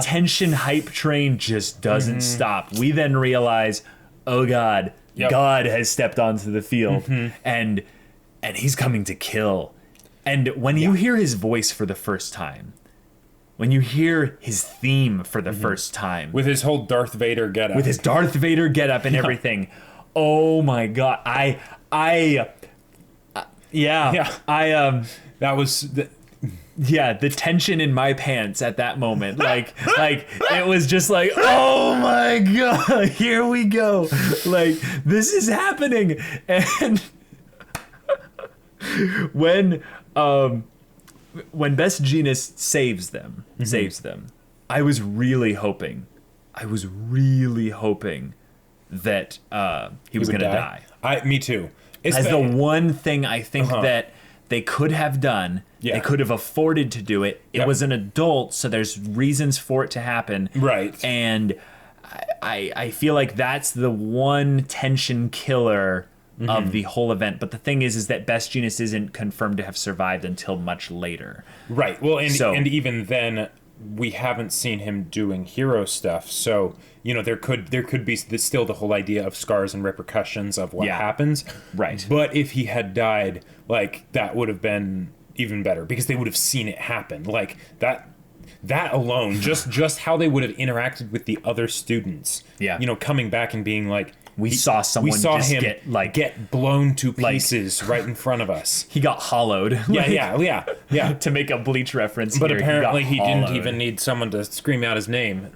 tension hype train just doesn't stop. We then realize, oh God, God has stepped onto the field, and he's coming to kill. And when you hear his voice for the first time, when you hear his theme for the first time, with his whole Darth Vader getup, and everything, oh my God, that was. The tension in my pants at that moment, it was just like, oh my God, here we go, this is happening. And when Best Jeanist saves them, I was really hoping that he was gonna die. Me too. As the one thing I think that they could have done. Yeah. They could have afforded to do it. It was an adult, so there's reasons for it to happen. Right. And I feel like that's the one tension killer of the whole event. But the thing is that Best Jeanist isn't confirmed to have survived until much later. Right. Well, and even then, we haven't seen him doing hero stuff. So, there could be still the whole idea of scars and repercussions of what happens. Right. But if he had died, that would have been even better, because they would have seen it happen. That alone, just how they would have interacted with the other students. Yeah. Coming back and being like, we saw him get blown to pieces right in front of us. He got hollowed. Yeah. To make a Bleach reference, but apparently he didn't even need someone to scream out his name.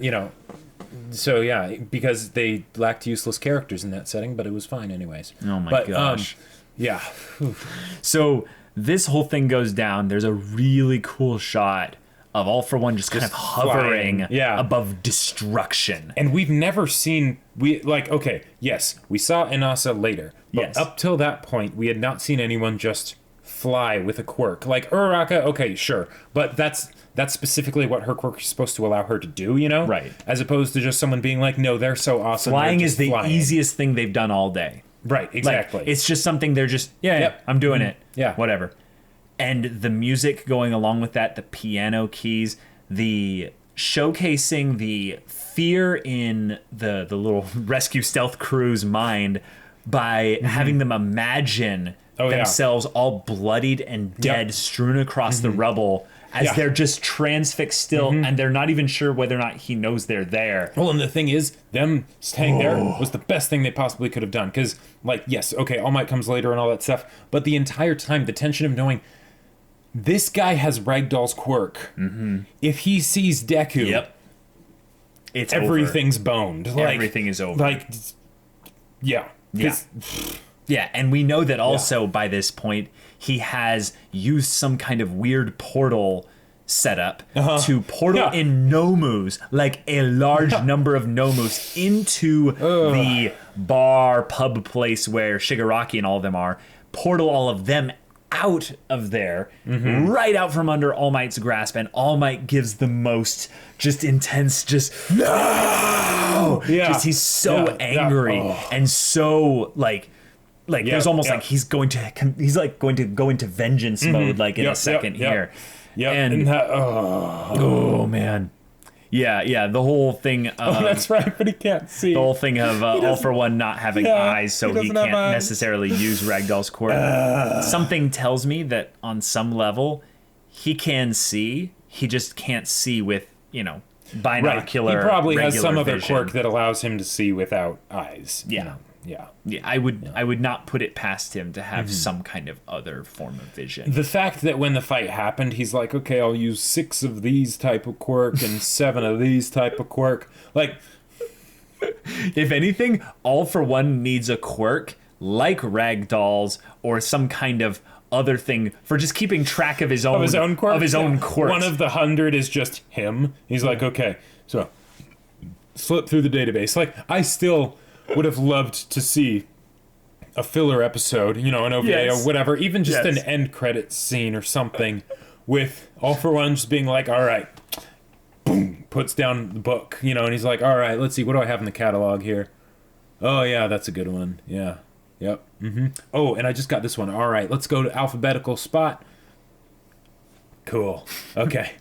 So because they lacked useless characters in that setting, but it was fine anyways. Oh my gosh. So this whole thing goes down. There's a really cool shot of All for One just kind of hovering above destruction. And we've never seen... we saw Inasa later. But up till that point, we had not seen anyone just fly with a quirk. Uraraka, okay, sure. But that's specifically what her quirk is supposed to allow her to do, Right. As opposed to just someone being like, no, they're so awesome. Flying is the easiest thing they've done all day. Right, exactly. It's just something they're just, I'm doing it. Yeah. Whatever. And the music going along with that, the piano keys, the showcasing the fear in the little rescue stealth crew's mind by having them imagine themselves all bloodied and dead, strewn across the rubble as they're just transfixed still, and they're not even sure whether or not he knows they're there. Well, and the thing is, them staying there was the best thing they possibly could have done. Because, All Might comes later and all that stuff, but the entire time, the tension of knowing this guy has Ragdoll's quirk. If he sees Deku, it's everything's boned. Like, everything is over. Like, yeah. Yeah. Yeah, and we know that also by this point he has used some kind of weird portal setup to portal in nomus, like a large number of nomus, into the bar pub place where Shigaraki and all of them are. Portal all of them out of there, right out from under All Might's grasp, and All Might gives the most just intense, just no. Just he's so angry and so like there's almost like he's going to go into vengeance mode like in a second here. And that, oh man. Yeah, the whole thing that's right, but he can't see. The whole thing of All For One not having eyes, so he can't necessarily use Ragdoll's quirk. Something tells me that on some level he can see, he just can't see with, binocular. He probably has some other vision. quirk that allows him to see without eyes. Yeah. Yeah. I would not put it past him to have some kind of other form of vision. The fact that when the fight happened, he's like, okay, I'll use 6 of these type of quirk and 7 of these type of quirk. Like, if anything, All For One needs a quirk like Ragdoll's or some kind of other thing for just keeping track of his own quirk. Own quirks. One of the 100 is just him. He's like, okay, so flip through the database. Like, I still would have loved to see a filler episode, an OVA or whatever, even just an end credits scene or something with All For One just being like, all right, boom, puts down the book, and he's like, all right, let's see, what do I have in the catalog here? Oh, yeah, that's a good one. Yeah. Yep. Oh, and I just got this one. All right, let's go to alphabetical spot. Cool. Okay.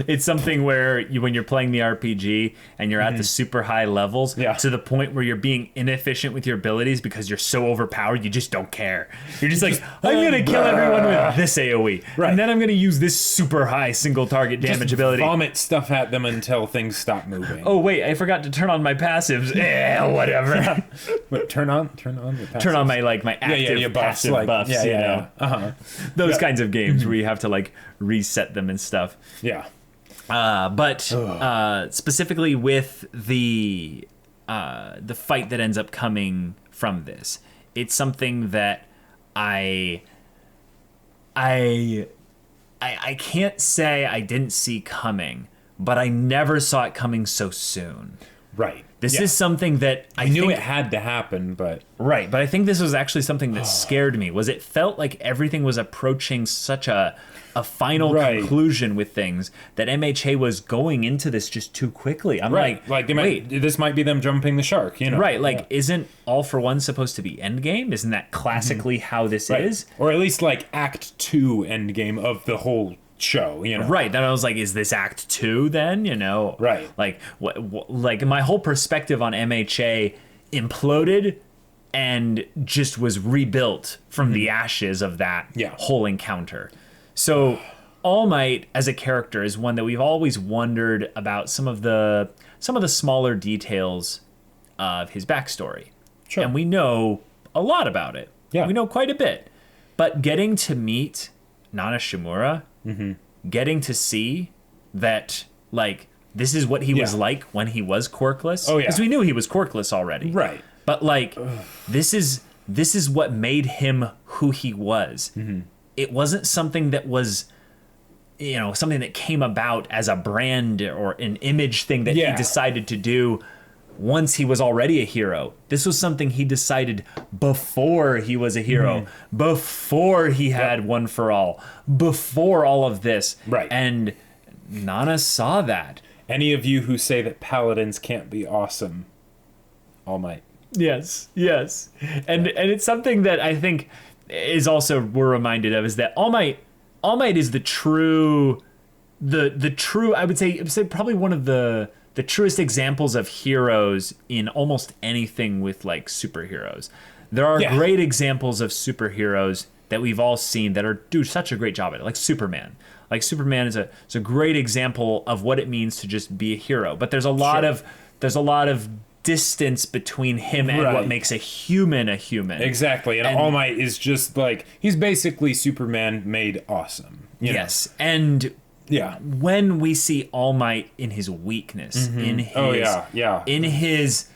It's something where when you're playing the RPG and you're at the super high levels to the point where you're being inefficient with your abilities because you're so overpowered, you just don't care. You're just like, I'm going to kill everyone with this AoE. Right. And then I'm going to use this super high single target damage ability. Vomit stuff at them until things stop moving. Oh, wait, I forgot to turn on my passives. Whatever. But turn on the passives. Turn on my active passive buffs. Those kinds of games where you have to reset them and stuff. Yeah. But specifically with the fight that ends up coming from this, it's something that I can't say I didn't see coming, but I never saw it coming so soon. Right. This is something that I knew it had to happen, but... Right, but I think this was actually something that scared me, was it felt like everything was approaching such a final conclusion with things that MHA was going into this just too quickly. I'm this might be them jumping the shark, Right, isn't All For One supposed to be Endgame? Isn't that classically how this is? Or at least Act 2 Endgame of the whole show, Right, then I was like, is this Act 2 then, Right. Like my whole perspective on MHA imploded and just was rebuilt from the ashes of that whole encounter. So All Might as a character is one that we've always wondered about some of the smaller details of his backstory. Sure. And we know a lot about it. Yeah. We know quite a bit. But getting to meet Nana Shimura, getting to see that this is what he was like when he was quirkless. Oh yeah. Because we knew he was quirkless already. Right. But this is what made him who he was. It wasn't something that was, something that came about as a brand or an image thing that he decided to do once he was already a hero. This was something he decided before he was a hero, before he had One For All, before all of this. Right. And Nana saw that. Any of you who say that paladins can't be awesome, All Might. Yes. And it's something that I think is also we're reminded of is that All Might is the true I would say probably one of the truest examples of heroes in almost anything with superheroes. There are great examples of superheroes that we've all seen that do such a great job at it, like Superman. Superman is a great example of what it means to just be a hero. But there's a lot of distance between him and what makes a human a human. Exactly. And All Might is just he's basically Superman made awesome. Yes. And Yeah. when we see All Might in his weakness, in his in his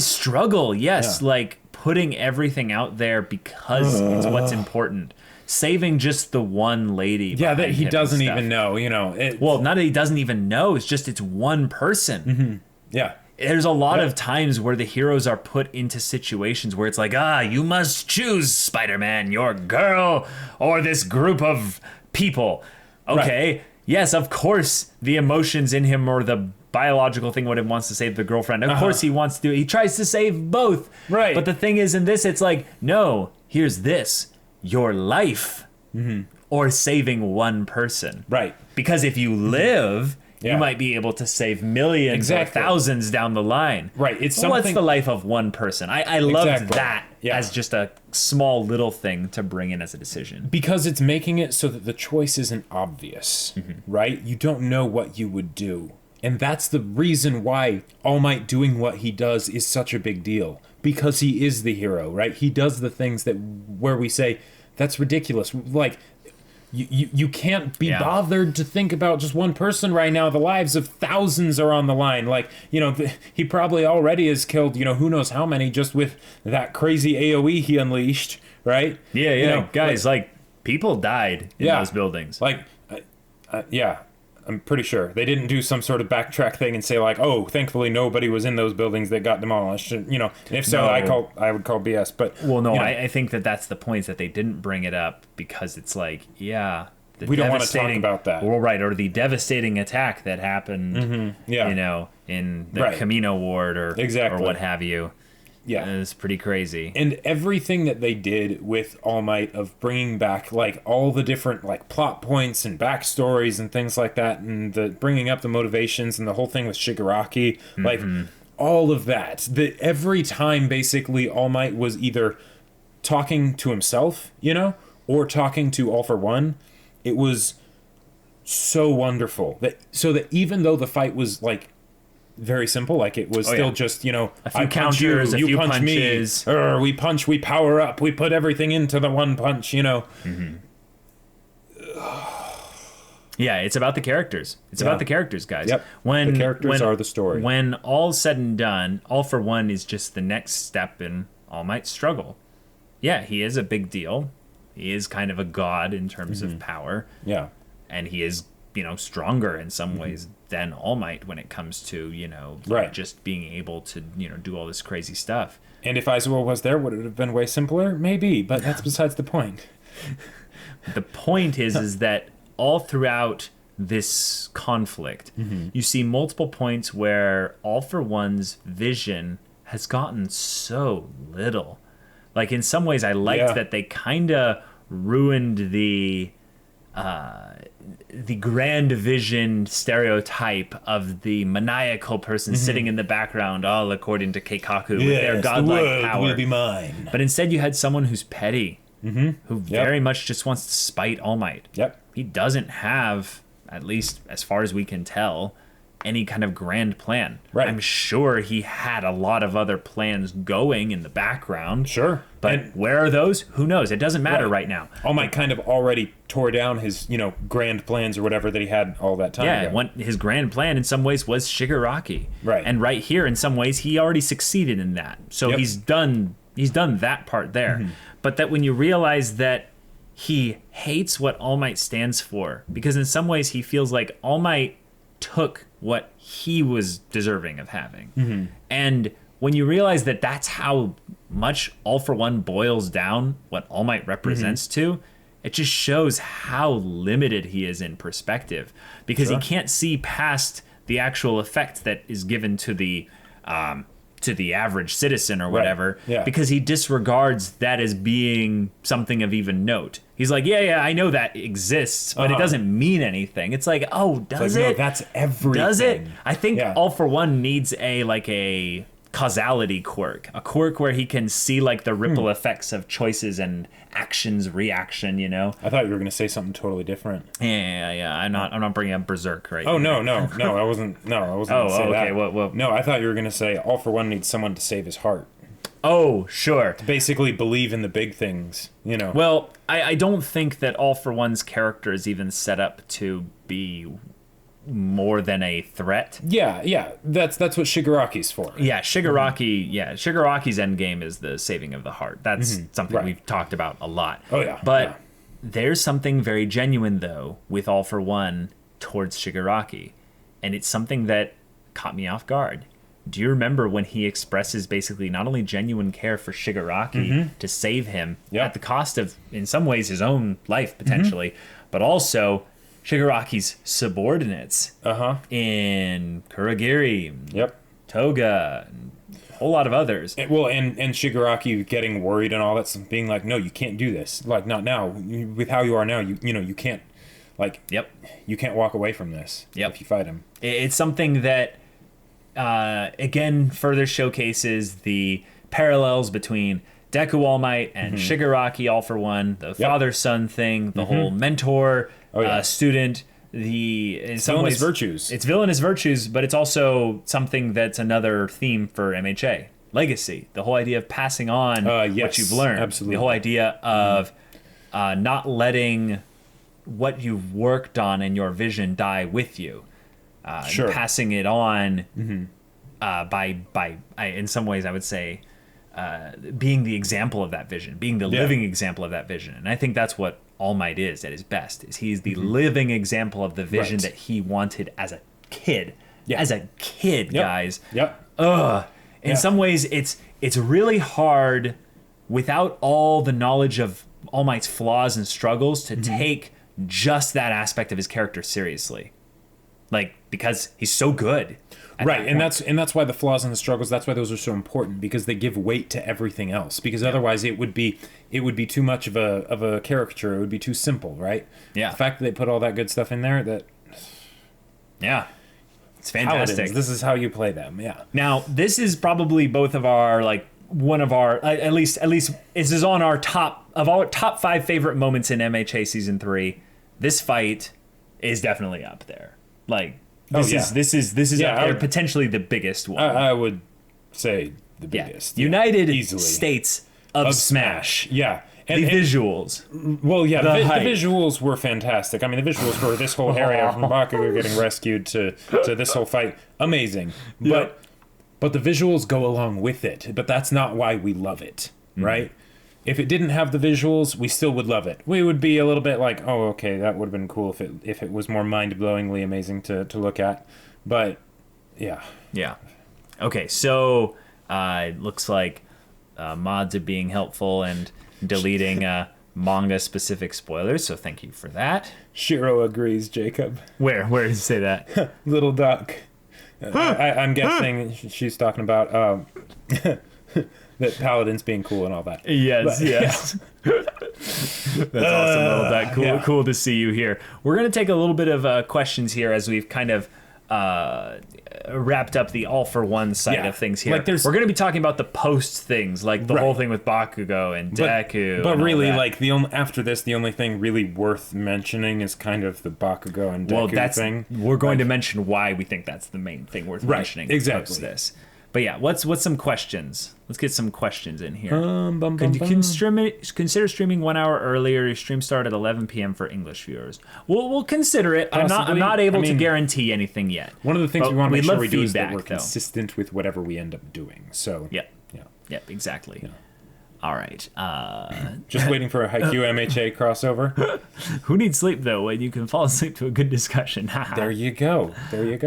struggle, yes, like putting everything out there because it's what's important. Saving just the one lady. Yeah, that he doesn't even know, well, not that he doesn't even know, it's just it's one person. Yeah. There's a lot of times where the heroes are put into situations where it's like, you must choose, Spider-Man, your girl, or this group of people. Okay, right. Yes, of course, the emotions in him or the biological thing, what it wants to save the girlfriend. Of course he wants to. He tries to save both. Right. But the thing is, in this, it's like, no, here's this. Your life or saving one person. Right. Because if you live... You might be able to save millions or thousands down the line. Right. It's something... What's the life of one person? I loved that as just a small little thing to bring in as a decision. Because it's making it so that the choice isn't obvious, right? You don't know what you would do. And that's the reason why All Might doing what he does is such a big deal. Because he is the hero, right? He does the things that where we say, that's ridiculous. Like... You can't be bothered to think about just one person right now. The lives of thousands are on the line. Like, he probably already has killed, who knows how many just with that crazy AoE he unleashed, right? Yeah. Guys, like people died in those buildings. Like, I'm pretty sure they didn't do some sort of backtrack thing and say like, oh, thankfully nobody was in those buildings that got demolished. And, if so, no. I would call BS. But I think that's the point, that they didn't bring it up because it's like, we don't want to talk about that. Well, right, or the devastating attack that happened, in the Camino ward or what have you. Yeah, it's pretty crazy. And everything that they did with All Might of bringing back like all the different like plot points and backstories and things like that, and the bringing up the motivations and the whole thing with Shigaraki, like all of that. Every time basically All Might was either talking to himself, or talking to All for One, it was so wonderful that even though the fight was like very simple, like it was still just a few counters, you punch punches. Me, we punch, we power up, we put everything into the one punch, Yeah, it's about the characters. It's about the characters, guys. Yep. The characters are the story. When all's said and done, All for One is just the next step in All Might's struggle. Yeah, he is a big deal. He is kind of a god in terms of power. Yeah, and he is stronger in some ways than All Might when it comes to, just being able to, do all this crazy stuff. And if Aizawa was there, would it have been way simpler? Maybe, but that's besides the point. The point is that all throughout this conflict, you see multiple points where All for One's vision has gotten so little. Like, in some ways, I liked that they kind of ruined the grand vision stereotype of the maniacal person sitting in the background, all according to Keikaku, with their godlike the power. Will be mine. But instead, you had someone who's petty, who very much just wants to spite All Might. Yep. He doesn't have, at least as far as we can tell, any kind of grand plan. Right. I'm sure he had a lot of other plans going in the background. Sure. But where are those? Who knows? It doesn't matter right now. All Might kind of already tore down his, grand plans or whatever that he had all that time ago. His grand plan in some ways was Shigaraki. Right. And right here, in some ways, he already succeeded in that. So he's done that part there. But that when you realize that he hates what All Might stands for, because in some ways he feels like All Might took what he was deserving of having. And when you realize that that's how much All for One boils down what All Might represents to, it just shows how limited he is in perspective, because he can't see past the actual effect that is given to the average citizen or whatever, because he disregards that as being something of even note. He's like, I know that exists, but it doesn't mean anything. It's like, does it? No, that's everything. Does it? I think All for One needs a causality quirk, a quirk where he can see like the ripple effects of choices and actions, reaction. I thought you were going to say something totally different. Yeah. I'm not bringing up Berserk right now. No, I wasn't. No, I wasn't. Oh, gonna say okay. that. What? No, I thought you were going to say All for One needs someone to save his heart. Oh, sure. Basically believe in the big things, you know. Well, I don't think that All for One's character is even set up to be more than a threat. Yeah. That's what Shigaraki's for. Yeah, Shigaraki's endgame is the saving of the heart. That's something we've talked about a lot. Oh, yeah. But there's something very genuine, though, with All for One towards Shigaraki. And it's something that caught me off guard. Do you remember when he expresses basically not only genuine care for Shigaraki to save him at the cost of, in some ways, his own life, potentially, but also Shigaraki's subordinates in Kurogiri, Toga, and a whole lot of others. And Shigaraki getting worried and all that stuff, being like, no, you can't do this. Like, not now. With how you are now, you can't, like, you can't walk away from this if you fight him. It's something that, again, further showcases the parallels between Deku All Might and Shigaraki All for One, the father-son thing, the whole mentor, student, in some ways, virtues. It's villainous virtues, but it's also something that's another theme for MHA. Legacy, the whole idea of passing on what you've learned. Absolutely. The whole idea of not letting what you've worked on and your vision die with you. Passing it on by in some ways, I would say, being the example of that vision, being the living example of that vision. And I think that's what All Might is at his best, is he's the living example of the vision that he wanted as a kid. As a kid, guys. In some ways, it's really hard without all the knowledge of All Might's flaws and struggles to take just that aspect of his character seriously. Like, because he's so good. Right, and that's why the flaws and the struggles, that's why those are so important, because they give weight to everything else. Because otherwise it would be too much of a caricature. It would be too simple, right? Yeah. The fact that they put all that good stuff in there, that it's fantastic. Paladins, this is how you play them. Yeah. Now, this is probably both of our, like, one of our, at least this is on our top 5 favorite moments in MHA season 3. This fight is definitely up there. Like, this is up there, potentially the biggest one. I would say the biggest. United easily. States of Smash. Yeah. And the visuals. Well, yeah, the visuals were fantastic. I mean, the visuals for this whole area from Bakugo getting rescued to this whole fight, amazing. But the visuals go along with it. But that's not why we love it, right? If it didn't have the visuals, we still would love it. We would be a little bit like, oh, okay, that would have been cool if it was more mind-blowingly amazing to look at. But, yeah. Yeah. Okay, so it looks like mods are being helpful and deleting manga-specific spoilers, so thank you for that. Shiro agrees, Jacob. Where does it say that? Little Duck. I'm guessing she's talking about... that Paladins being cool and all that. Yes. That's awesome, Little Duck. Cool to see you here. We're going to take a little bit of questions here as we've kind of wrapped up the All for One side of things here. Like we're going to be talking about the post things, like the whole thing with Bakugo and Deku. But really, like after this, the only thing really worth mentioning is kind of the Bakugo and Deku thing. We're going to mention why we think that's the main thing worth mentioning. Exactly. Post this. But yeah, what's some questions? Let's get some questions in here. Consider streaming 1 hour earlier. Your stream start at 11 p.m. for English viewers. We'll consider it. I'm not able to guarantee anything yet. One of the things we want to make sure we do is that we're consistent with whatever we end up doing. So Yep, exactly. Yeah. All right. Just waiting for a Haikyuu MHA crossover. Who needs sleep, though, when you can fall asleep to a good discussion? There you go.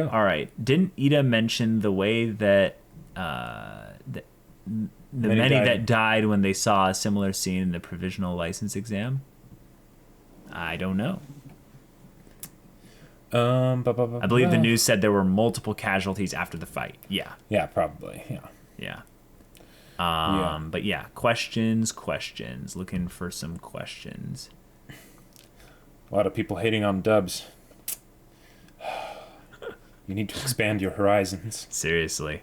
All right. Didn't Ida mention the way that the many that died when they saw a similar scene in the provisional license exam? I don't know. I believe the news said there were multiple casualties after the fight. Yeah. Yeah, probably. Yeah. But yeah, questions. Looking for some questions. A lot of people hating on dubs. You need to expand your horizons. Seriously.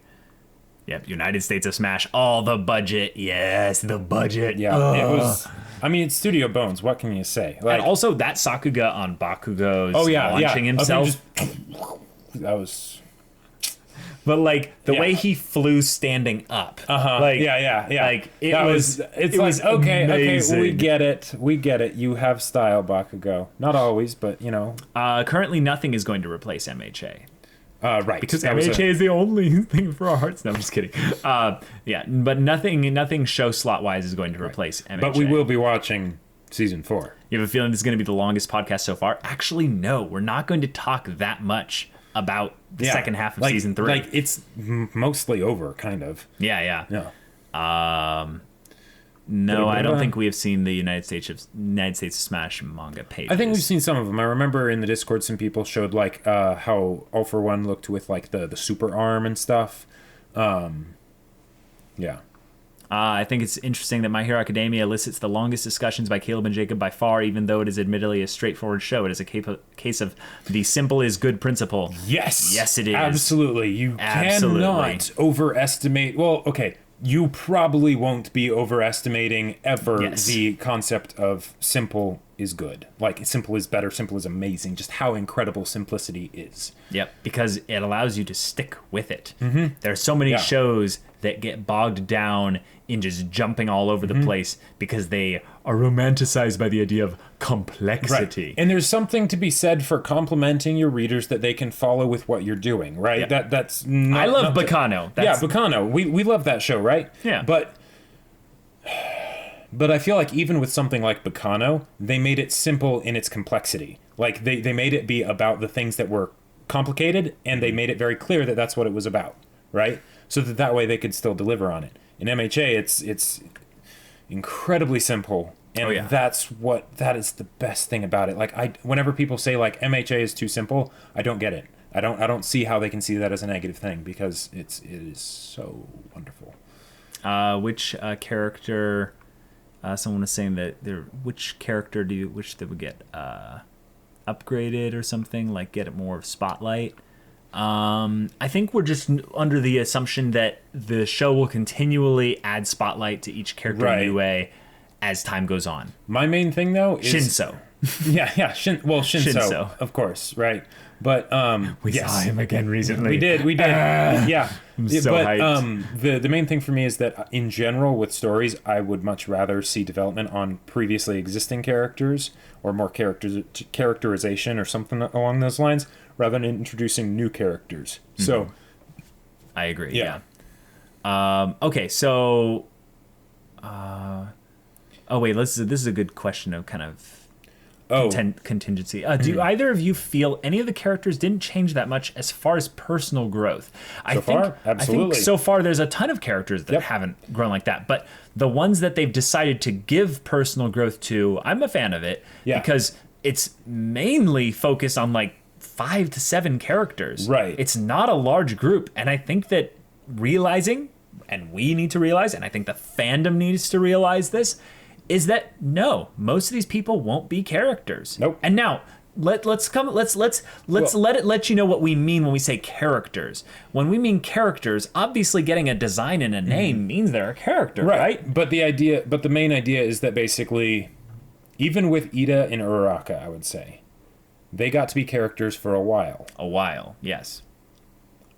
Yep, United States of Smash, all the budget. Yes, the budget. Yeah, it was... I mean, it's Studio Bones. What can you say? Like, and also that Sakuga on Bakugo's launching himself. That was... but like the way he flew standing up. Like, yeah. Like it was okay, amazing. we get it. You have style, Bakugo. Not always, but you know. Currently, nothing is going to replace MHA. Right. Because MHA is the only thing for our hearts. No, I'm just kidding. Yeah, but nothing show slot wise is going to replace MHA. But we will be watching season 4. You have a feeling this is going to be the longest podcast so far? Actually, no. We're not going to talk that much about the second half of season 3. Like, it's mostly over, kind of. Yeah. Yeah. No, I don't think we have seen the United States of Smash manga pages. I think we've seen some of them. I remember in the Discord some people showed like how All for One looked with like the super arm and stuff. Yeah. I think it's interesting that My Hero Academia elicits the longest discussions by Caleb and Jacob by far, even though it is admittedly a straightforward show. It is a case of the simple is good principle. Yes, it is. Absolutely. You cannot overestimate. Well, okay. You probably won't be overestimating ever the concept of simple is good. Like, simple is better, simple is amazing. Just how incredible simplicity is. Yep, because it allows you to stick with it. Mm-hmm. There are so many shows that get bogged down in just jumping all over the place because they are romanticized by the idea of complexity. Right. And there's something to be said for complimenting your readers that they can follow with what you're doing, right? Yeah. That's not, I love Bacano. Bacano. We love that show, right? Yeah. But I feel like even with something like Bacano, they made it simple in its complexity. Like they made it be about the things that were complicated, and they made it very clear that that's what it was about, right? So that way they could still deliver on it. In MHA, it's incredibly simple, and that is the best thing about it. Like whenever people say like MHA is too simple, I don't get it. I don't see how they can see that as a negative thing because it is so wonderful. Which character? Someone was saying that which character do you wish they would get upgraded or something, like get more of spotlight? I think we're just under the assumption that the show will continually add spotlight to each character in a new way as time goes on. My main thing though is Shinso. Shinso, of course, right? But we saw him again recently. We did. Yeah. I'm so hyped. The main thing for me is that in general with stories, I would much rather see development on previously existing characters or more characterization or something along those lines rather than introducing new characters. Mm-hmm. So I agree. Yeah. Okay, so this is a good question of kind of contingency. Do either of you feel any of the characters didn't change that much as far as personal growth? Absolutely. I think so far there's a ton of characters that haven't grown like that, but the ones that they've decided to give personal growth to, I'm a fan of it because it's mainly focused on like 5 to 7 characters. Right. It's not a large group, and I think that realizing, and we need to realize, and I think the fandom needs to realize this, is that no, most of these people won't be characters. Nope. And now let's let you know what we mean when we say characters. When we mean characters, obviously getting a design and a name means they're a character, right? But the main idea is that basically, even with Ida and Uraraka, I would say, they got to be characters for a while. A while, yes.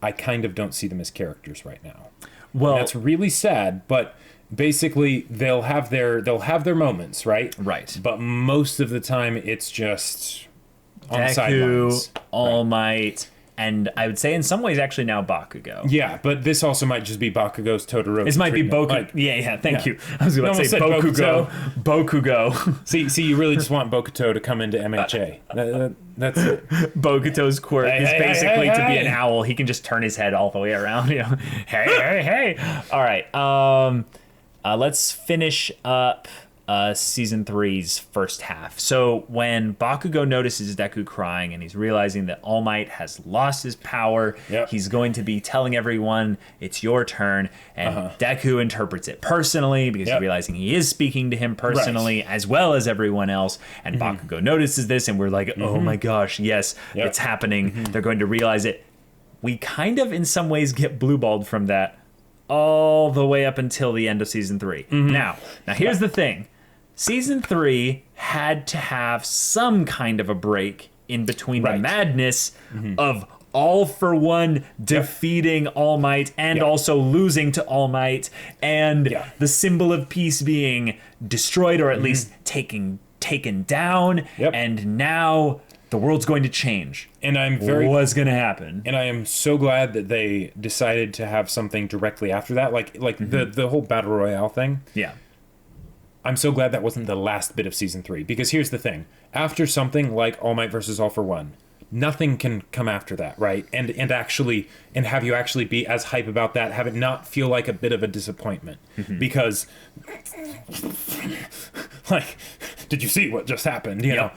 I kind of don't see them as characters right now. Well, that's really sad, but basically they'll have their moments, right? Right. But most of the time it's just on the Deku, sidelines. All Might, and I would say in some ways actually now Bakugo. Yeah, but this also might just be Bakugo's Todoroki. This might be Boku. Like, Thank you. I was going to say Bokugo. Bokugo. See, you really just want Bokuto to come into MHA. That's it. Bokuto's quirk is basically to be an owl. He can just turn his head all the way around. You know, hey. All right. Let's finish up season 3's first half. So when Bakugo notices Deku crying and he's realizing that All Might has lost his power, he's going to be telling everyone it's your turn, and Deku interprets it personally because he's realizing he is speaking to him personally as well as everyone else, and Bakugo notices this, and we're like, oh my gosh, yes, it's happening. They're going to realize it. We kind of in some ways get blue-balled from that all the way up until the end of season 3. Now here's the thing. Season 3 had to have some kind of a break in between the madness of All For One defeating All Might and also losing to All Might, and the symbol of peace being destroyed or at least taken down, and now the world's going to change. And what's going to happen? And I am so glad that they decided to have something directly after that, like the whole battle royale thing. Yeah. I'm so glad that wasn't the last bit of season 3, because here's the thing: after something like All Might versus All For One, nothing can come after that, right? And have you actually be as hype about that, have it not feel like a bit of a disappointment. Because like, did you see what just happened? You know?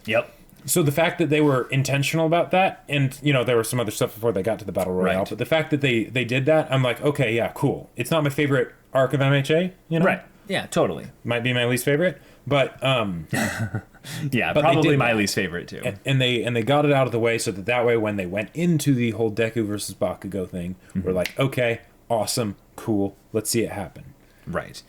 Yep. So the fact that they were intentional about that, and there was some other stuff before they got to the battle royale, but the fact that they did that, I'm like, okay, yeah, cool. It's not my favorite arc of MHA, Right. Yeah, totally. Might be my least favorite, but yeah, but probably my least favorite too. And they got it out of the way so that way when they went into the whole Deku versus Bakugo thing, we're like, okay, awesome, cool, let's see it happen. Right.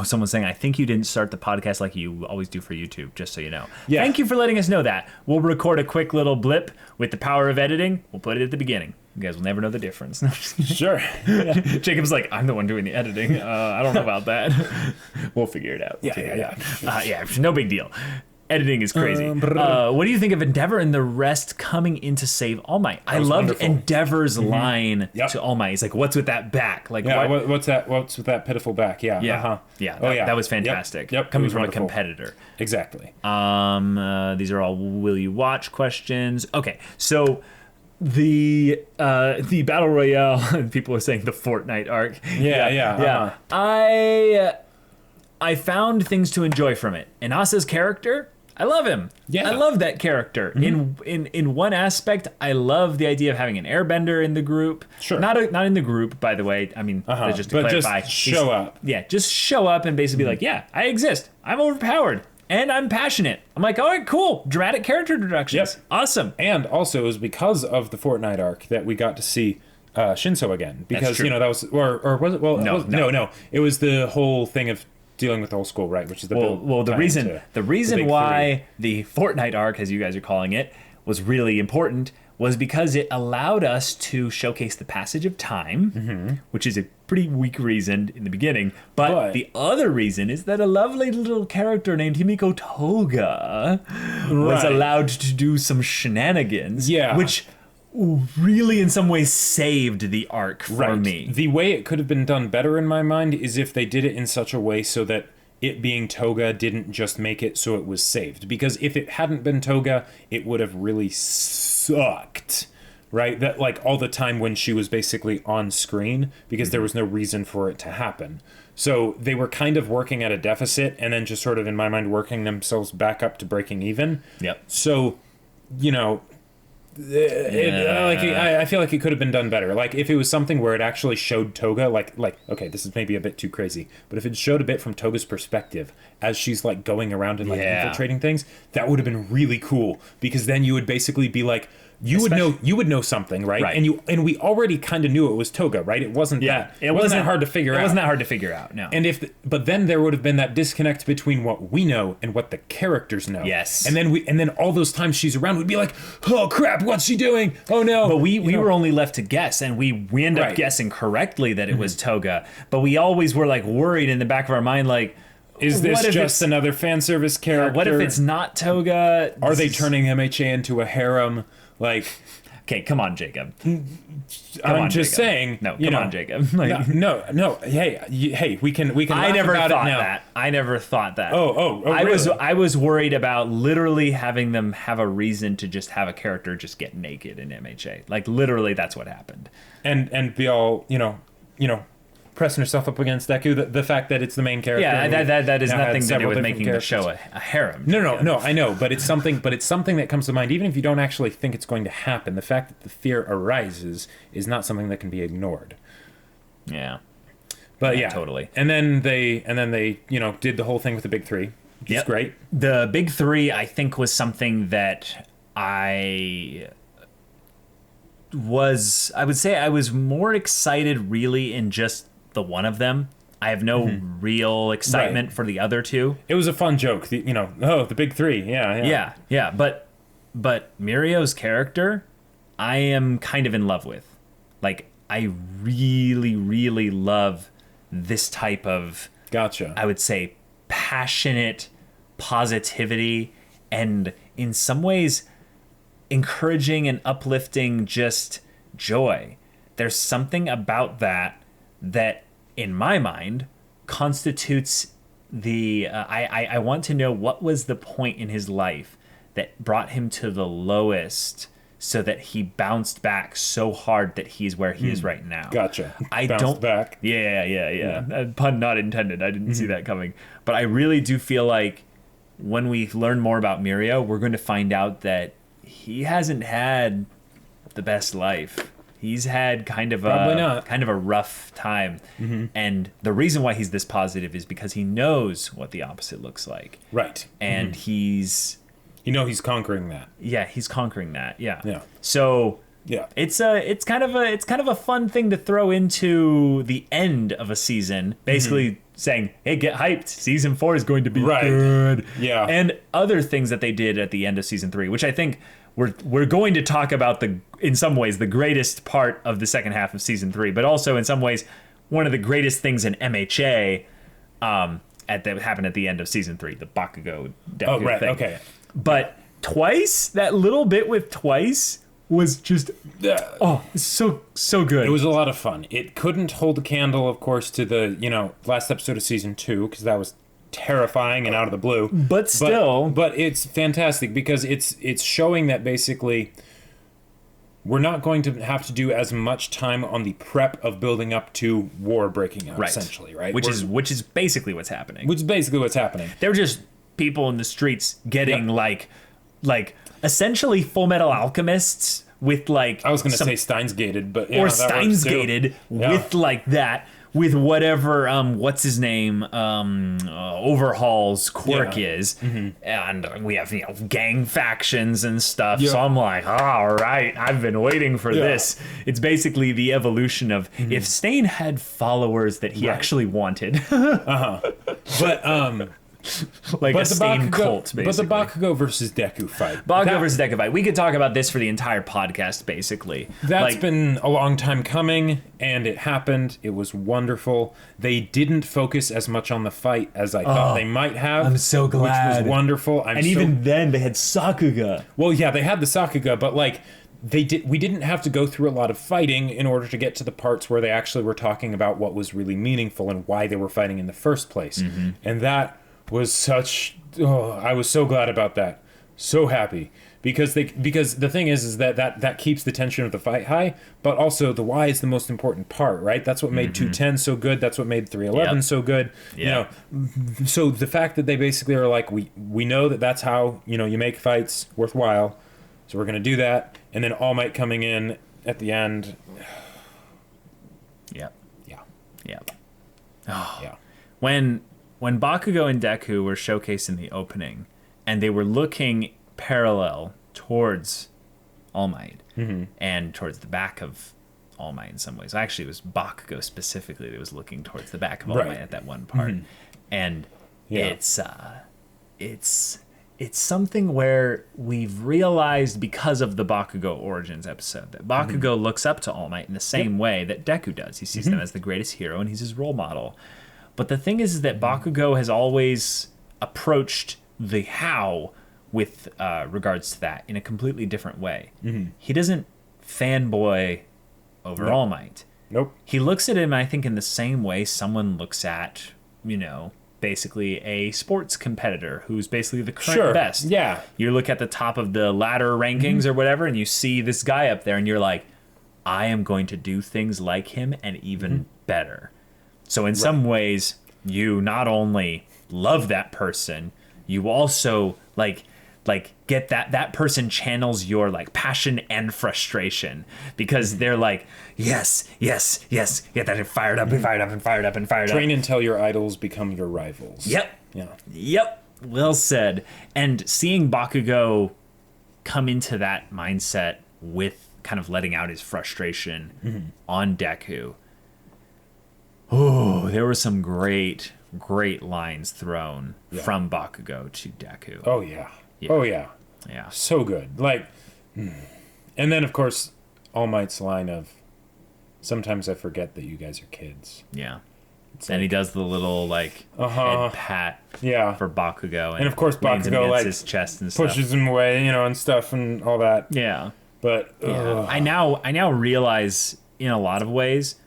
Someone's saying, I think you didn't start the podcast like you always do for YouTube, just so you know. Yeah. Thank you for letting us know that. We'll record a quick little blip with the power of editing. We'll put it at the beginning. You guys will never know the difference. Sure. Jacob's like, I'm the one doing the editing. I don't know about that. We'll figure it out. Yeah. No big deal. Editing is crazy. What do you think of Endeavor and the rest coming in to save All Might? I loved wonderful. Endeavor's line to All Might. He's like, "What's with that back? Like, what's that? What's with that pitiful back? Yeah, That was fantastic. Yep. Coming from a competitor. Exactly. These are all will you watch questions. Okay, so the battle royale. People are saying the Fortnite arc. Yeah. I found things to enjoy from it. And Asa's character, I love him. Yeah. I love that character. In one aspect, I love the idea of having an airbender in the group. Sure. Not in the group, by the way. I mean, just to clarify. Just show up. Yeah, just show up and basically be like, yeah, I exist. I'm overpowered. And I'm passionate. I'm like, all right, cool. Dramatic character introductions. Yep. Awesome. And also, it was because of the Fortnite arc that we got to see Shinso again. Because, that was... Or was it? Well, no. It was the whole thing of dealing with old school, right? Which is the the reason why the Fortnite arc, as you guys are calling it, was really important was because it allowed us to showcase the passage of time, which is a pretty weak reason in the beginning. But the other reason is that a lovely little character named Himiko Toga was allowed to do some shenanigans, which really in some ways saved the arc for me. The way it could have been done better in my mind is if they did it in such a way so that it being Toga didn't just make it so it was saved. Because if it hadn't been Toga, it would have really sucked, right? That like all the time when she was basically on screen because there was no reason for it to happen. So they were kind of working at a deficit and then just sort of in my mind working themselves back up to breaking even. Yep. So, I feel like it could have been done better. Like if it was something where it actually showed Toga, like okay, this is maybe a bit too crazy, but if it showed a bit from Toga's perspective as she's like going around and like infiltrating things, that would have been really cool because then you would basically be like, you would know something, right? And we already kind of knew it was Toga, right? It wasn't that hard to figure out. It wasn't that hard to figure out, no. And but then there would have been that disconnect between what we know and what the characters know. Yes. And then all those times she's around, we'd be like, oh crap, what's she doing? Oh no. But we were only left to guess, and we ended up guessing correctly that it was Toga. But we always were like worried in the back of our mind, like, is this just another fan service character? What if it's not Toga? Are they turning MHA into a harem? Like, okay, come on, Jacob. I'm just saying. No, come on, Jacob. Like, no. Hey, we can. I never about thought it now. that. I never thought that. Oh, really? I was worried about literally having them have a reason to just have a character just get naked in MHA. Like literally, that's what happened. And be all pressing herself up against Deku. The fact that it's the main character. Yeah, that is nothing to do with making the show a harem. No, I know, but it's something that comes to mind, even if you don't actually think it's going to happen. The fact that the fear arises is not something that can be ignored. Yeah. But yeah, totally. And then they did the whole thing with the big three, which is great. The big three, I think, was something that I would say I was more excited really in just the one of them. I have no real excitement for the other two. It was a fun joke, the big three. Yeah. But But Mirio's character, I am kind of in love with. Like, I really, really love this type of, Gotcha. I would say, passionate positivity, and in some ways encouraging and uplifting just joy. There's something about that in my mind constitutes the I want to know what was the point in his life that brought him to the lowest so that he bounced back so hard that he's where he is right now. Gotcha. Bounced back. Yeah. Pun not intended. I didn't see that coming. But I really do feel like when we learn more about Mirio, we're going to find out that he hasn't had the best life. He's had kind of a rough time. And the reason why he's this positive is because he knows what the opposite looks like. Right. And he's conquering that. Yeah, he's conquering that. Yeah. Yeah. So yeah, it's kind of a fun thing to throw into the end of a season, basically saying, "Hey, get hyped! Season 4 is going to be good." Yeah. And other things that they did at the end of season 3, which I think we're going to talk about in some ways the greatest part of the second half of season 3, but also in some ways one of the greatest things in MHA that happened at the end of season 3, the Bakugo Deku thing. Okay. But Twice, that little bit with Twice was just so good. It was a lot of fun. It couldn't hold a candle, of course, to the last episode of season 2, because that was terrifying and out of the blue. But still, but it's fantastic because it's showing that basically we're not going to have to do as much time on the prep of building up to war breaking out, essentially, right? Which is basically what's happening. They're just people in the streets getting like essentially Full Metal Alchemists with like I was going to say Steins Gated, but or Steins Gated with like that with whatever what's his name Overhaul's quirk is, and we have gang factions and stuff. So I'm like, all right, I've been waiting for this. It's basically the evolution of if Stain had followers that he actually wanted. But like a Stain cult, basically. But the Bakugo versus Deku fight. Versus Deku fight. We could talk about this for the entire podcast, basically. That's been a long time coming, and it happened. It was wonderful. They didn't focus as much on the fight as I thought they might have. I'm so glad. Which was wonderful. Even then, they had Sakuga. Well, yeah, they had the Sakuga, but like we didn't have to go through a lot of fighting in order to get to the parts where they actually were talking about what was really meaningful and why they were fighting in the first place. And that was I was so glad about that. So happy. Because the thing is that keeps the tension of the fight high, but also the why is the most important part, right? That's what made 210 so good. That's what made 311 so good. So the fact that they basically are like, we know that's how, you make fights worthwhile. So we're going to do that. And then All Might coming in at the end. Yeah. Oh. Yeah. When Bakugo and Deku were showcased in the opening, and they were looking parallel towards All Might and towards the back of All Might in some ways. Actually, it was Bakugo specifically that was looking towards the back of All Might at that one part. And it's something where we've realized because of the Bakugo Origins episode that Bakugo looks up to All Might in the same way that Deku does. He sees them as the greatest hero, and he's his role model. But the thing is that Bakugo has always approached the how with regards to that in a completely different way. He doesn't fanboy over All Might. Nope. He looks at him, I think, in the same way someone looks at, basically a sports competitor who's basically the current best. Yeah. You look at the top of the ladder rankings or whatever, and you see this guy up there, and you're like, I am going to do things like him and even better. So in some ways, you not only love that person, you also like get that person channels your like passion and frustration because they're like, yes, get that fired up. Train until your idols become your rivals. Yep. Well said. And seeing Bakugo come into that mindset with kind of letting out his frustration on Deku. Oh, there were some great lines thrown from Bakugo to Deku. Oh, yeah. Oh, yeah. Yeah. So good. Like, and then, of course, All Might's line of, sometimes I forget that you guys are kids. Yeah. And he does the little, like, head pat for Bakugo. And of course, Bakugo, like, his chest and pushes him away, you know, and stuff and all that. Yeah. But I now realize, in a lot of ways,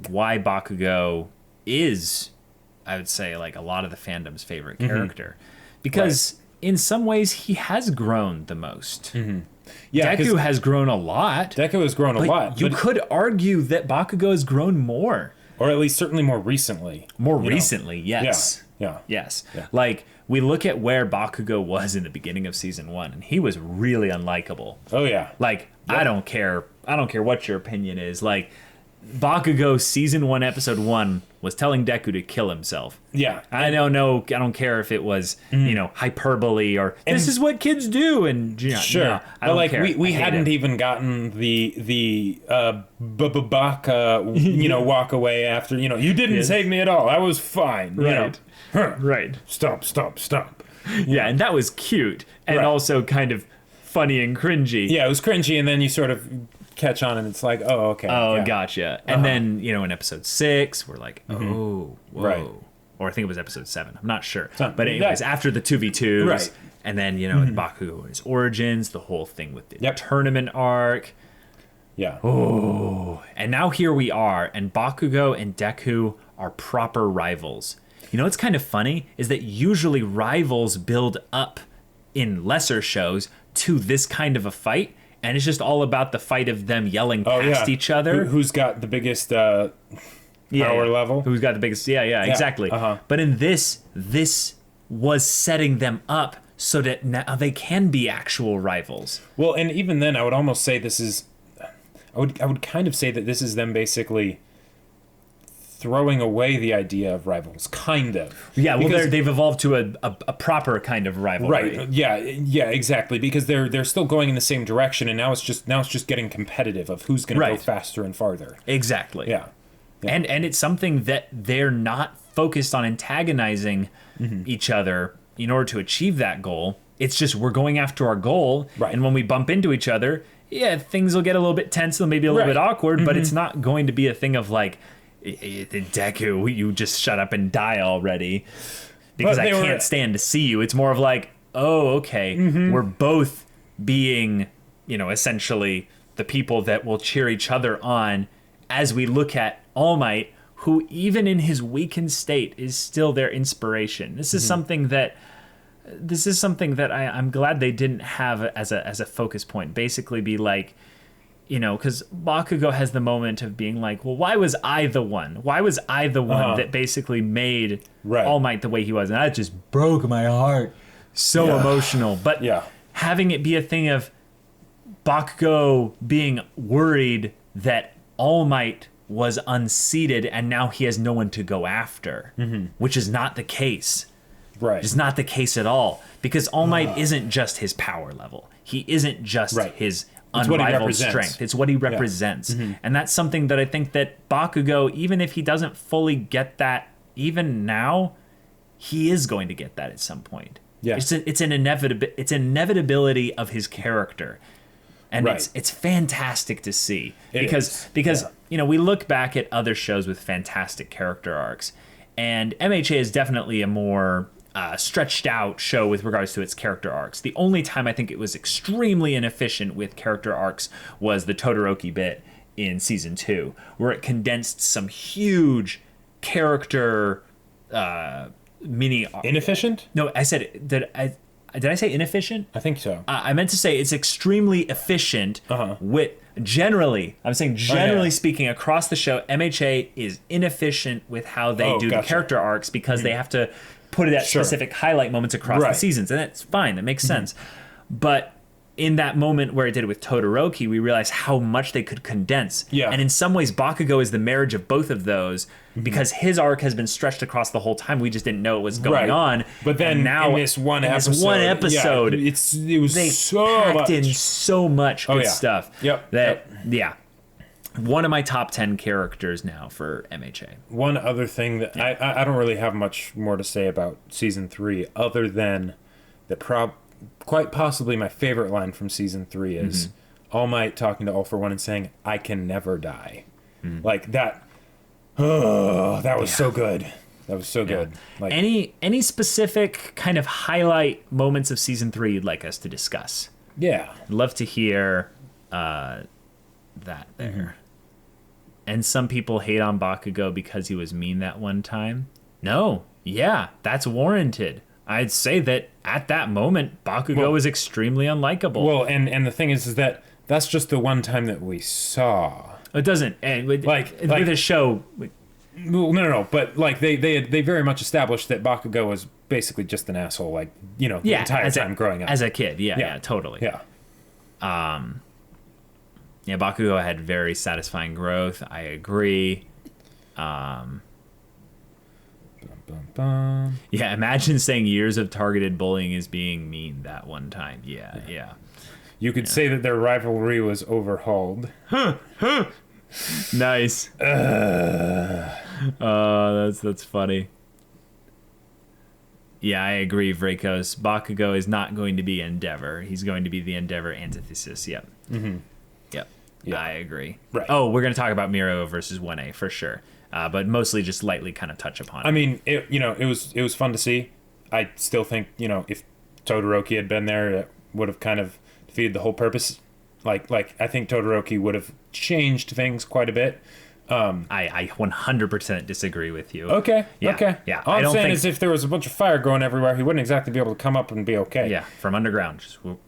why Bakugo is, I would say, like, a lot of the fandom's favorite character. Because in some ways, he has grown the most. Yeah, Deku has grown a lot. Deku has grown a lot. You could argue that Bakugo has grown more. Or at least certainly more recently. More recently, yes. Yeah. Yes. Yeah. Like, we look at where Bakugo was in the beginning of season 1, and he was really unlikable. Oh, yeah. Like, I don't care what your opinion is. Like, Bakugo season 1, episode 1 was telling Deku to kill himself. Yeah. I don't care if it was, you know, hyperbole or this is what kids do. And, you know, sure. No, I don't like, care. we hadn't even gotten the Baka, you know, walk away after, you know, you didn't save me at all. I was fine. Right. You know? Right. Stop. Yeah, and that was cute and also kind of funny and cringy. Yeah, it was cringy, and then you sort of catch on and it's like, oh, okay. Oh, gotcha. And then, you know, in episode 6, we're like, oh, whoa. Right. Or I think it was episode 7. I'm not sure. But anyways, after the 2v2s. Right. And then, you know, Bakugo and his origins, the whole thing with the tournament arc. Yeah. Oh. And now here we are, and Bakugo and Deku are proper rivals. You know what's kind of funny is that usually rivals build up in lesser shows to this kind of a fight. And it's just all about the fight of them yelling past each other. Who's got the biggest power level? Who's got the biggest... Yeah, exactly. But in this was setting them up so that now they can be actual rivals. Well, and even then, I would almost say this is... I would kind of say that this is them basically throwing away the idea of rivals, kind of. Yeah, well, they've evolved to a proper kind of rivalry. Right. Yeah, exactly. Because they're still going in the same direction, and now it's just getting competitive of who's going to go faster and farther. Exactly. Yeah. And it's something that they're not focused on antagonizing each other in order to achieve that goal. It's just we're going after our goal, and when we bump into each other, things will get a little bit tense, maybe a little bit awkward, but it's not going to be a thing of like, Deku, you just shut up and die already because I can't stand to see you. It's more of like, oh, okay, we're both being, you know, essentially the people that will cheer each other on as we look at All Might, who even in his weakened state is still their inspiration. This is something that I'm glad they didn't have as a focus point. Basically be like, you know, because Bakugo has the moment of being like, well, why was I the one? Why was I the one that basically made All Might the way he was? And that just broke my heart. So emotional. But having it be a thing of Bakugo being worried that All Might was unseated and now he has no one to go after, which is not the case. Right. It's not the case at all. Because All Might isn't just his power level. He isn't just his unrivaled strength. It's what he represents. And that's something that I think that Bakugo, even if he doesn't fully get that even now, he is going to get that at some point. Yeah. It's an inevitability of his character. And it's fantastic to see. Because you know, we look back at other shows with fantastic character arcs, and MHA is definitely a more stretched out show with regards to its character arcs. The only time I think it was extremely inefficient with character arcs was the Todoroki bit in season 2, where it condensed some huge character mini. Inefficient? No, I said did I say inefficient? I think so. I meant to say it's extremely efficient with generally speaking across the show. MHA is inefficient with how they do the character arcs because they have to put it at specific highlight moments across the seasons, and that's fine. That makes sense. But in that moment where it did it with Todoroki, we realized how much they could condense. Yeah. And in some ways, Bakugo is the marriage of both of those because his arc has been stretched across the whole time. We just didn't know it was going on. But then now in this one episode, it was they so packed much. in so much good stuff. Yep. One of my top 10 characters now for MHA. One other thing that I don't really have much more to say about season 3 other than that quite possibly my favorite line from season 3 is All Might talking to All for One and saying, "I can never die." Like that. Oh, that was so good. That was so good. Like, any specific kind of highlight moments of season 3 you'd like us to discuss? Yeah. I'd love to hear that there. And some people hate on Bakugo because he was mean that one time. No, yeah, that's warranted. I'd say that at that moment, Bakugo was extremely unlikable. Well, and the thing is that that's just the one time that we saw. It doesn't, and with Like a show. Well, no. But like they very much established that Bakugo was basically just an asshole. Like the entire time growing up as a kid. Yeah, totally. Yeah. Yeah, Bakugo had very satisfying growth. I agree. Bum, bum. Yeah, imagine saying years of targeted bullying is being mean that one time. Yeah. You could say that their rivalry was overhauled. Nice. That's funny. Yeah, I agree, Vrakos. Bakugo is not going to be Endeavor. He's going to be the Endeavor antithesis. Yep. Yep. Yeah. I agree. Right. Oh, we're going to talk about Miro versus 1A for sure. But mostly just lightly kind of touch upon it. I mean, it was fun to see. I still think, if Todoroki had been there, it would have kind of defeated the whole purpose. Like I think Todoroki would have changed things quite a bit. I 100% disagree with you. Okay. Yeah. Okay. Yeah. All I'm saying is if there was a bunch of fire going everywhere, he wouldn't exactly be able to come up and be okay. Yeah, from underground. Just whoop.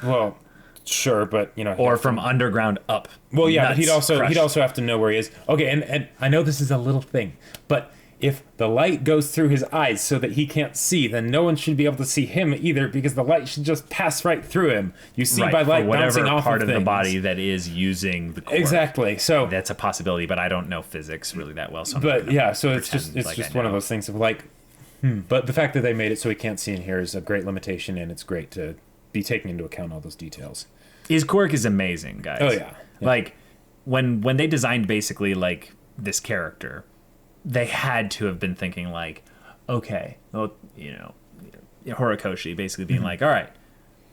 Well, sure, but or from underground up. Well, yeah, but Nuts he'd also have to know where he is. Okay, and I know this is a little thing, but if the light goes through his eyes so that he can't see, then no one should be able to see him either, because the light should just pass right through him. You see by light bouncing off part of the things. body that is using the core. Exactly. So that's a possibility, but I don't know physics really that well. So but yeah, so it's just one of those things of like, But the fact that they made it so he can't see and hear is a great limitation, and it's great to be taking into account all those details. His quirk is amazing, guys. Oh yeah. Like when they designed basically like this character, they had to have been thinking like, okay, well, Horikoshi basically being like, all right,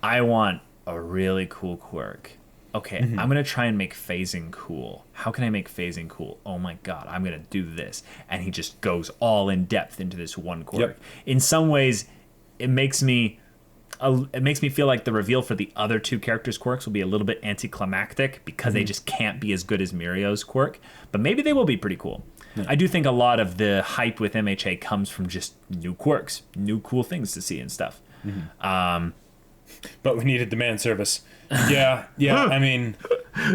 I want a really cool quirk. Okay, I'm going to try and make phasing cool. How can I make phasing cool? Oh my God, I'm going to do this. And he just goes all in depth into this one quirk. Yep. In some ways, it makes me feel like the reveal for the other two characters' quirks will be a little bit anticlimactic because they just can't be as good as Mirio's quirk. But maybe they will be pretty cool. Yeah. I do think a lot of the hype with MHA comes from just new quirks, new cool things to see and stuff. But we needed demand service. Yeah. I mean,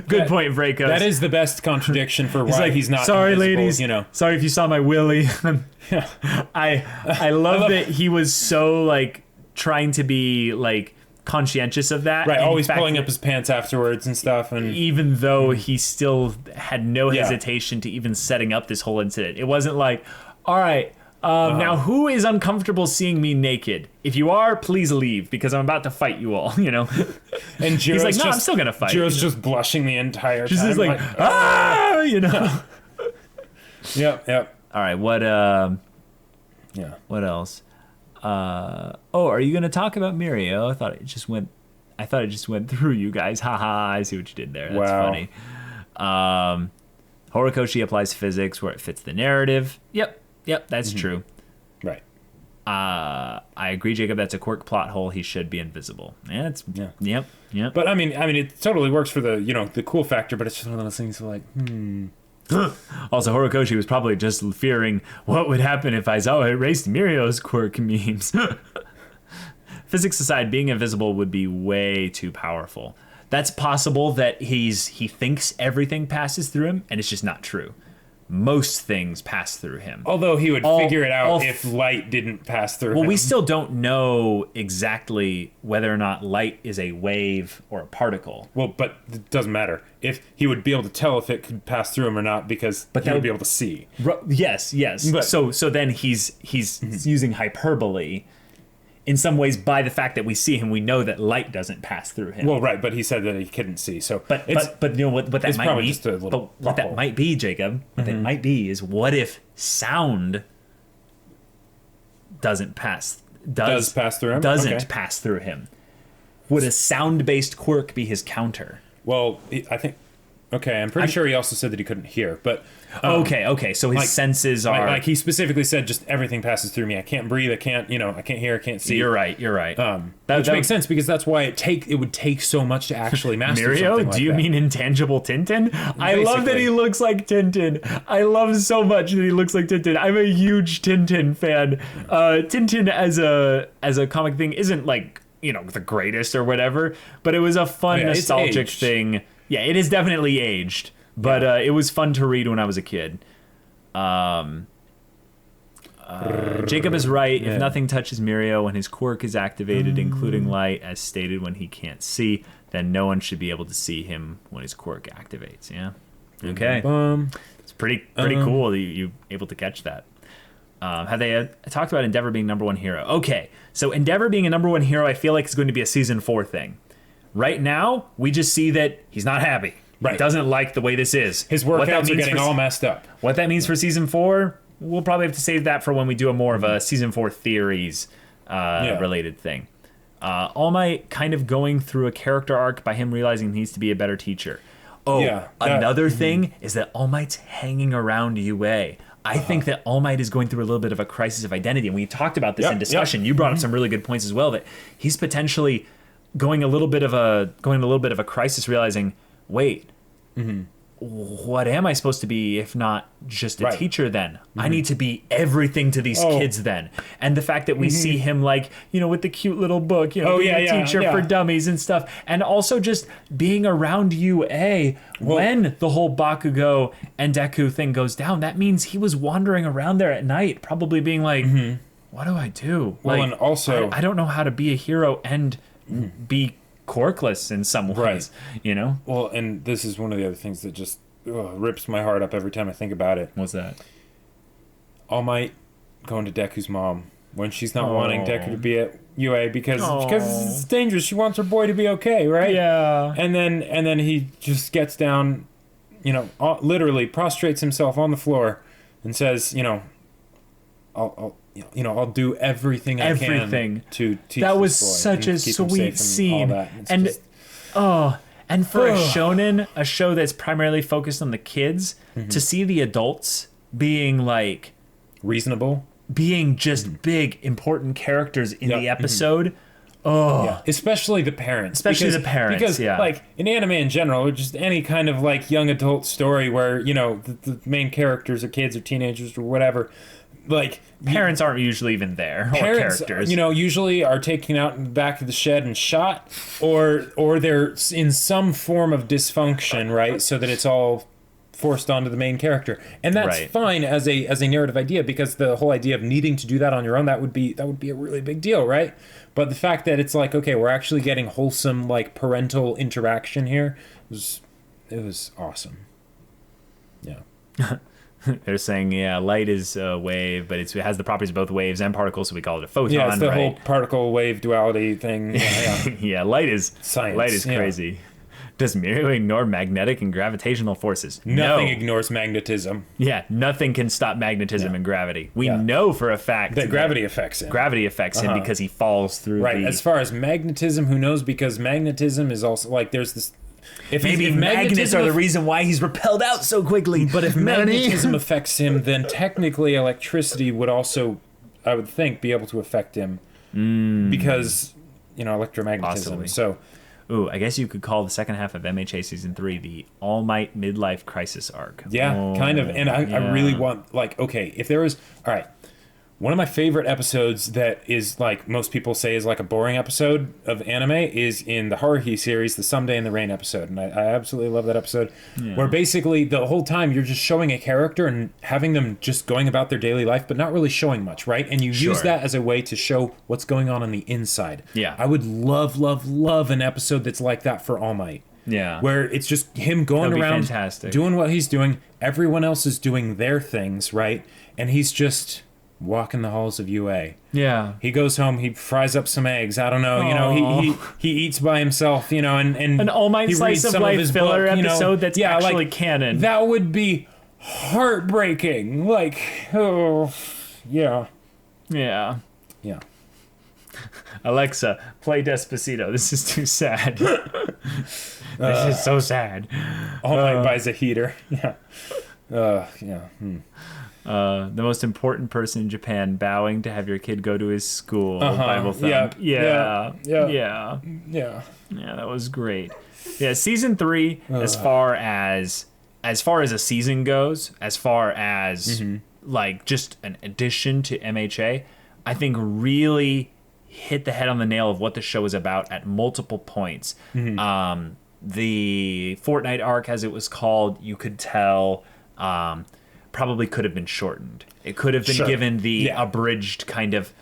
good point, Vrakos. That is the best contradiction for why he's not. Sorry, invisible, ladies. Sorry if you saw my willy. I love that he was so like trying to be like conscientious of that. Right, always pulling up his pants afterwards and stuff. And even though he still had no hesitation to even setting up this whole incident. It wasn't like, all right, now who is uncomfortable seeing me naked? If you are, please leave because I'm about to fight you all, And Jiro's he's like, no, I'm still going to fight. Jiro's just blushing the entire time. Just like, Yep. All right, what else? Are you going to talk about Mirio? I thought it just went through you guys. Haha, I see what you did there. That's funny. Horikoshi applies physics where it fits the narrative. Yep, that's true. Right. I agree, Jacob. That's a quirk plot hole. He should be invisible. Yep. But I mean, it totally works for the the cool factor. But it's just one of those things like, Also, Horikoshi was probably just fearing what would happen if Aizawa erased Mirio's quirk memes. Physics aside, being invisible would be way too powerful. That's possible that he thinks everything passes through him, and it's just not true. Most things pass through him. Although he would figure it out if light didn't pass through him. Well, we still don't know exactly whether or not light is a wave or a particle. Well, but it doesn't matter. If he would be able to tell if it could pass through him or not because he would be able to see. Yes. But, so then he's using hyperbole. In some ways, by the fact that we see him, we know that light doesn't pass through him. Well, right, but he said that he couldn't see. So, but what that might be? What that might be, Jacob. What that might be is what if sound doesn't pass does pass through him. Doesn't pass through him. Would a sound-based quirk be his counter? Well, I think. Okay, I'm pretty sure he also said that he couldn't hear, but okay. So his senses are like he specifically said, just everything passes through me. I can't breathe. I can't hear. I can't see. You're right. Which makes sense because that's why it would take so much to actually master Mirio, something like do you that. mean intangible Tintin? I love that he looks like Tintin. I love so much that he looks like Tintin. I'm a huge Tintin fan. Tintin as a comic thing isn't like the greatest or whatever, but it was a fun nostalgic thing. Yeah, it is definitely aged, but it was fun to read when I was a kid. Jacob is right. If nothing touches Mirio when his quirk is activated, including light, as stated when he can't see, then no one should be able to see him when his quirk activates. Yeah. Okay. It's pretty cool that you able to catch that. Have they talked about Endeavor being number one hero? Okay, so Endeavor being a number one hero, I feel like is going to be a season 4 thing. Right now, we just see that he's not happy. Right. He doesn't like the way this is. His workouts are getting all messed up. What that means for season 4, we'll probably have to save that for when we do a more of a season 4 theories related thing. All Might kind of going through a character arc by him realizing he needs to be a better teacher. Another thing is that All Might's hanging around UA. I think that All Might is going through a little bit of a crisis of identity, and we talked about this in discussion. You brought up some really good points as well, that he's potentially going a little bit of a crisis, realizing, wait, what am I supposed to be if not just a teacher then? I need to be everything to these kids then. And the fact that we see him with the cute little book, being a teacher for dummies and stuff. And also just being around UA when the whole Bakugo and Deku thing goes down. That means he was wandering around there at night, probably being like, what do I do? Well, and also I don't know how to be a hero and be quirkless in some ways, Well, and this is one of the other things that just rips my heart up every time I think about it. What's that? All Might going to Deku's mom when she's not wanting Deku to be at UA because it's dangerous. She wants her boy to be okay, right? Yeah. And then he just gets down, literally prostrates himself on the floor and says, I'll do everything I can to teach that was this boy such a sweet scene. And for a shonen, a show that's primarily focused on the kids, to see the adults being like reasonable, being just big important characters in the episode. Especially the parents. Because like in anime in general, or just any kind of like young adult story where the main characters are kids or teenagers or whatever. Like parents aren't usually even there. Parents, or characters, usually are taken out in the back of the shed and shot, or they're in some form of dysfunction, right? So that it's all forced onto the main character, and that's fine as a narrative idea, because the whole idea of needing to do that on your own, that would be a really big deal, right? But the fact that it's like, okay, we're actually getting wholesome like parental interaction here, it was awesome. Yeah. They're saying, light is a wave, but it has the properties of both waves and particles, so we call it a photon. Yeah, it's the whole particle-wave duality thing. Yeah, light is science. Light is crazy. Does Mirio ignore magnetic and gravitational forces? Nothing ignores magnetism. Yeah, nothing can stop magnetism and gravity. We know for a fact that gravity affects him. Gravity affects him because he falls through As far as magnetism, who knows? Because magnetism is also, like, there's this... If magnets are the reason why he's repelled out so quickly. But if magnetism affects him, then technically electricity would also, I would think, be able to affect him. Because, electromagnetism. Possibly. So, I guess you could call the second half of MHA Season 3 the All Might Midlife Crisis arc. Yeah, kind of. And I really want, like, okay, if there was... All right. One of my favorite episodes that is, like, most people say is like a boring episode of anime is in the Haruhi series, the Someday in the Rain episode. And I absolutely love that episode, where basically the whole time you're just showing a character and having them just going about their daily life, but not really showing much, right? And you use that as a way to show what's going on the inside. Yeah. I would love, love, love an episode that's like that for All Might. Yeah. Where it's just him going around doing what he's doing. Everyone else is doing their things, right? And he's just... walking the halls of UA. Yeah. He goes home, he fries up some eggs. I don't know, he eats by himself, and an All Might slice of life filler episode that's actually like, canon. That would be heartbreaking. Like, yeah. Yeah. Yeah. Alexa, play Despacito. This is too sad. This is so sad. All Might buys a heater. Yeah. Yeah. The most important person in Japan bowing to have your kid go to his school. Bible thump. Yeah. That was great. Yeah, season 3, as far as a season goes, as far as like just an addition to MHA, I think really hit the head on the nail of what the show is about at multiple points. The Fortnite arc, as it was called, you could tell probably could have been shortened. It could have been given the abridged kind of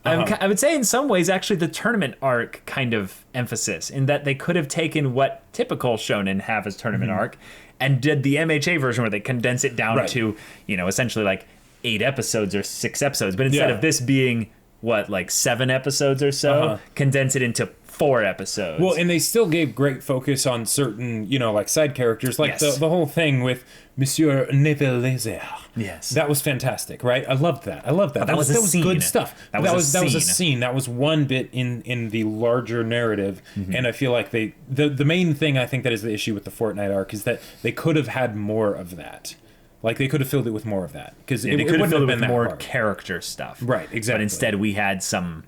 I would say in some ways actually the tournament arc kind of emphasis, in that they could have taken what typical shonen have as tournament arc and did the MHA version where they condense it down to, essentially like 8 episodes or 6 episodes, but instead of this being like 7 episodes or so, condense it into 4 episodes. Well, and they still gave great focus on certain, like side characters, like the whole thing with Monsieur Nevelezer. Yes. That was fantastic, right? I loved that. That was good stuff. That was a scene. That was one bit in the larger narrative. And I feel like the main thing I think that is the issue with the Fortnite arc is that they could have had more of that. Like, they could have filled it with more of that. Because they could have filled it with more character stuff. Right, exactly. But instead we had some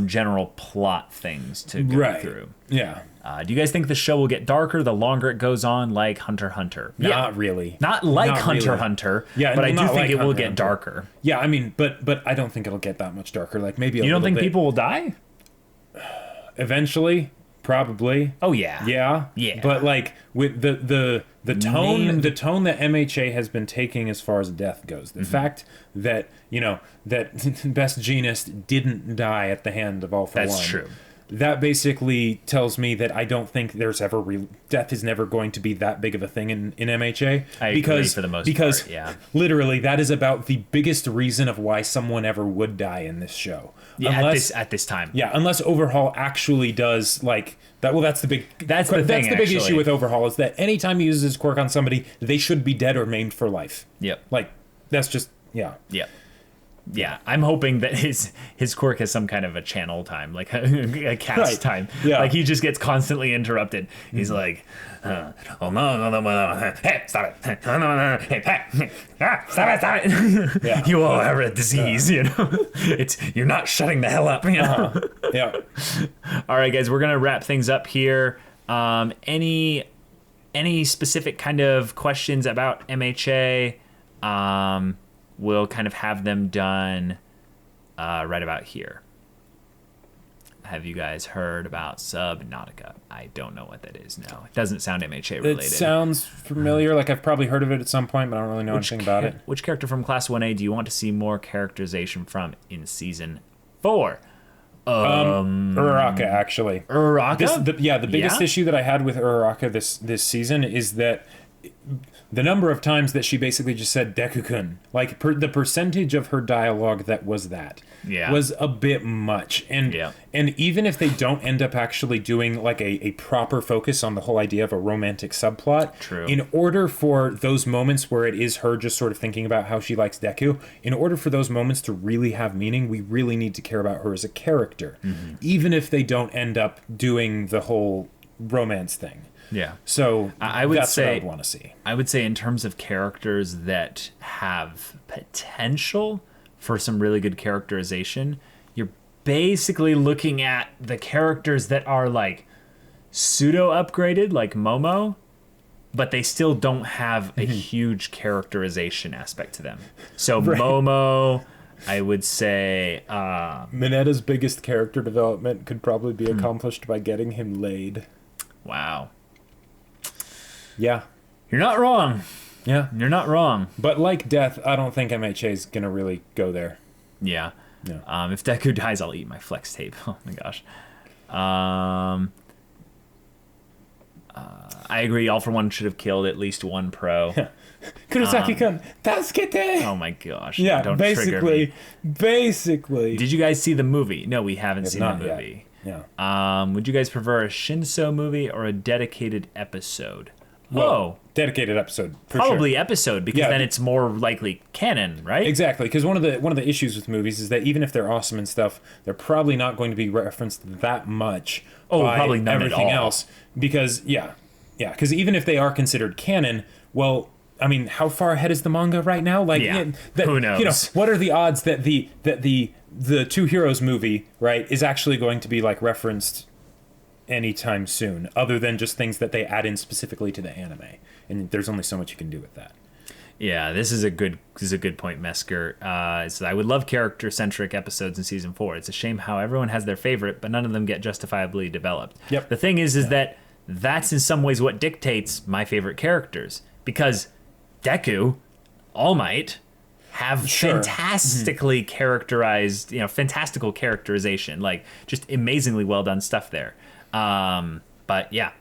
general plot things to go through. Yeah. Do you guys think the show will get darker the longer it goes on, like Hunter x Hunter? Not really. Not Hunter x Hunter, but I do think it will get darker. Yeah, I mean, but I don't think it'll get that much darker. Like, maybe a little bit. You don't think people will die? Eventually, probably. Oh, yeah. Yeah. But, like, with the tone that MHA has been taking as far as death goes, the fact that, that Best Jeanist didn't die at the hand of All For One. That's true. That basically tells me that I don't think there's ever death is never going to be that big of a thing in MHA. I agree for the most part, yeah. Literally that is about the biggest reason of why someone ever would die in this show. Yeah, at this time. Yeah, unless Overhaul actually does like that. Well, that's the big big issue with Overhaul, is that anytime he uses his quirk on somebody, they should be dead or maimed for life. Yep. Like that's just Yeah, I'm hoping that his quirk has some kind of a channel time, like a cast time. Yeah. Like he just gets constantly interrupted. He's like, oh no, hey, stop it. Hey, stop it. Yeah. You all have a disease, you're not shutting the hell up, Yeah. All right, guys, we're going to wrap things up here. Any specific kind of questions about MHA? We'll kind of have them done right about here. Have you guys heard about Subnautica? I don't know what that is now. It doesn't sound MHA related. It sounds familiar. Like I've probably heard of it at some point, but I don't really know anything about it. Which character from Class 1A do you want to see more characterization from in Season 4? Uraraka, actually. Uraraka? The biggest issue that I had with Uraraka this season is that the number of times that she basically just said Deku-kun, like the percentage of her dialogue that was was a bit much. And even if they don't end up actually doing like a proper focus on the whole idea of a romantic subplot, in order for those moments where it is her just sort of thinking about how she likes Deku, in order for those moments to really have meaning, we really need to care about her as a character, even if they don't end up doing the whole romance thing. Yeah. So I would that's say, what I would want to see. I would say in terms of characters that have potential for some really good characterization, you're basically looking at the characters that are like pseudo upgraded, like Momo, but they still don't have a huge characterization aspect to them. So Momo, I would say Minetta's biggest character development could probably be accomplished by getting him laid. Wow. Yeah. You're not wrong. Yeah. You're not wrong. But like Death, I don't think MHA is going to really go there. Yeah. If Deku dies, I'll eat my flex tape. Oh my gosh. I agree. All For One should have killed at least one pro. Kurosaki-kun, tasukete! Oh my gosh. Yeah, don't basically. Did you guys see the movie? No, we haven't seen the movie. Yeah. Would you guys prefer a Shinso movie or a dedicated episode? Whoa. Dedicated episode, for Probably sure. episode, because then it's more likely canon, right? Exactly, because one of the issues with movies is that even if they're awesome and stuff, they're probably not going to be referenced that much by probably none everything at all. else. Because because even if they are considered canon, well, I mean, how far ahead is the manga right now? Like, who knows? You know, what are the odds that the Two Heroes movie, right, is actually going to be like referenced anytime soon, other than just things that they add in specifically to the anime? And there's only so much you can do with that. Yeah, this is a good point, Mesker. So I would love character-centric episodes in season 4. It's a shame how everyone has their favorite, but none of them get justifiably developed. Yep. The thing is that that's in some ways what dictates my favorite characters, because Deku, All Might, have fantastically characterized, fantastical characterization, like just amazingly well done stuff there. But yeah,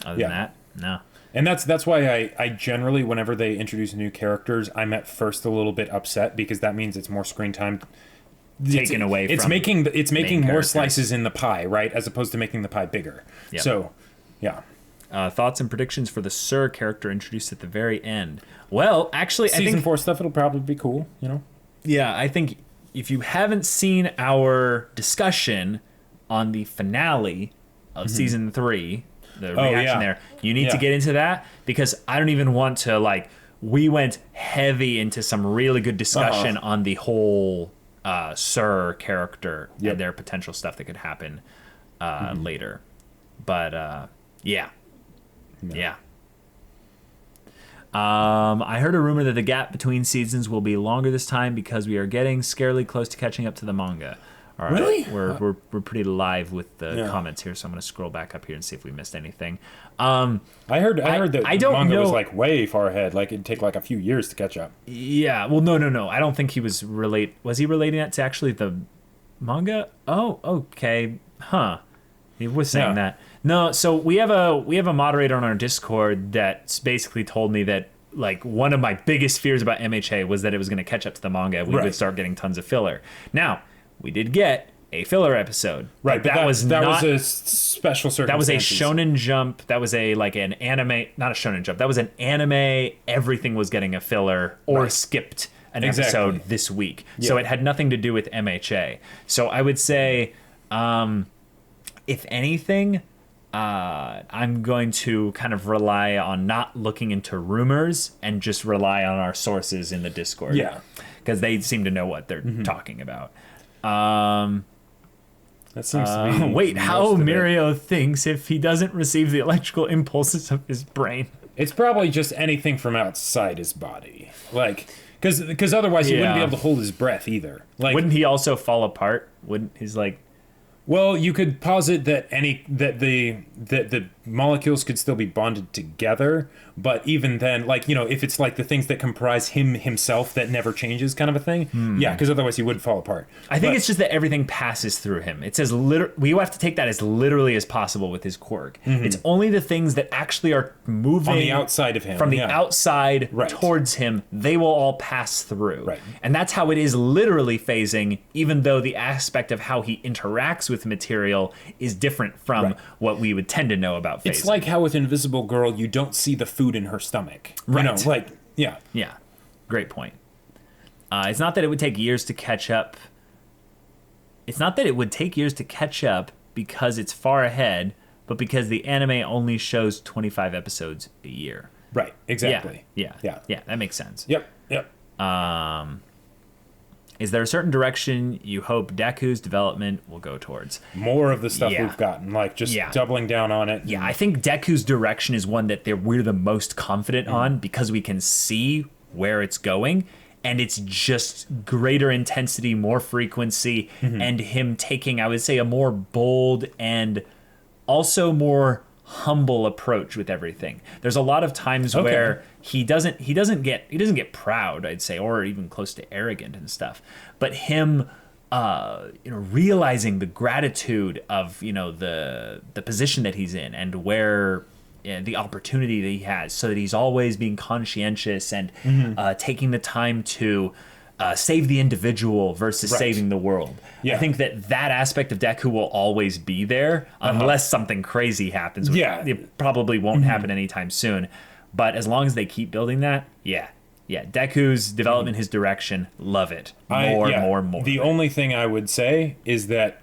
other than that, no. And that's why I generally, whenever they introduce new characters, I'm at first a little bit upset, because that means it's more screen time taken away. It's from making more characters. slices in the pie, right, as opposed to making the pie bigger. Yep. So, yeah. Thoughts and predictions for the Sir character introduced at the very end. Well, actually, Season I think 4 stuff, it'll probably be cool, Yeah, I think if you haven't seen our discussion on the finale of season 3, the reaction there, you need to get into that, because I don't even want to, we went heavy into some really good discussion on the whole Sir character and their potential stuff that could happen later. But, yeah. I heard a rumor that the gap between seasons will be longer this time because we are getting scarily close to catching up to the manga. All right, really? We're pretty live with the comments here, so I'm going to scroll back up here and see if we missed anything. I heard that I don't manga know. was way far ahead. It'd take a few years to catch up. Yeah. Well, no. I don't think he was Was he relating that to actually the manga? Oh, okay. Huh. He was saying that. No. So we have a moderator on our Discord that's basically told me that one of my biggest fears about MHA was that it was going to catch up to the manga. We would start getting tons of filler. Now, we did get a filler episode. Right, but that was a special circumstance. That was a Shonen Jump. That was an anime, not a Shonen Jump. That was an anime. Everything was getting a filler or skipped an episode this week. Yeah. So it had nothing to do with MHA. So I would say, if anything, I'm going to kind of rely on not looking into rumors and just rely on our sources in the Discord. Yeah. Because they seem to know what they're talking about. That seems to be wait, how Mirio thinks if he doesn't receive the electrical impulses of his brain. It's probably just anything from outside his body. Because otherwise he wouldn't be able to hold his breath either. Wouldn't he also fall apart? Wouldn't he's Well, you could posit that the molecules could still be bonded together, but even then, if it's the things that comprise himself that never changes, kind of a thing, because otherwise he would fall apart. I think it's just that everything passes through him. It says we have to take that as literally as possible with his quirk. It's only the things that actually are moving on the outside of him, from the outside towards him. They will all pass through, and that's how it is literally phasing. Even though the aspect of how he interacts with material is different from what we would tend to know about phasing. It's like how with Invisible Girl, you don't see the food in her stomach. Right. Yeah. Great point. It's not that it would take years to catch up. It's not that it would take years to catch up because it's far ahead, but because the anime only shows 25 episodes a year. Right. Exactly. Yeah. That makes sense. Yep. Is there a certain direction you hope Deku's development will go towards? More of the stuff we've gotten, doubling down on it. Yeah, I think Deku's direction is one that we're the most confident on because we can see where it's going, and it's just greater intensity, more frequency, and him taking, I would say, a more bold and also more humble approach with everything. There's a lot of times where he doesn't get proud, I'd say, or even close to arrogant and stuff. But him realizing the gratitude of the position that he's in and where the opportunity that he has, so that he's always being conscientious and taking the time to save the individual versus saving the world. Yeah. I think that aspect of Deku will always be there unless something crazy happens. Which it probably won't happen anytime soon. But as long as they keep building that, Deku's development, his direction, love it. More. The only thing I would say is that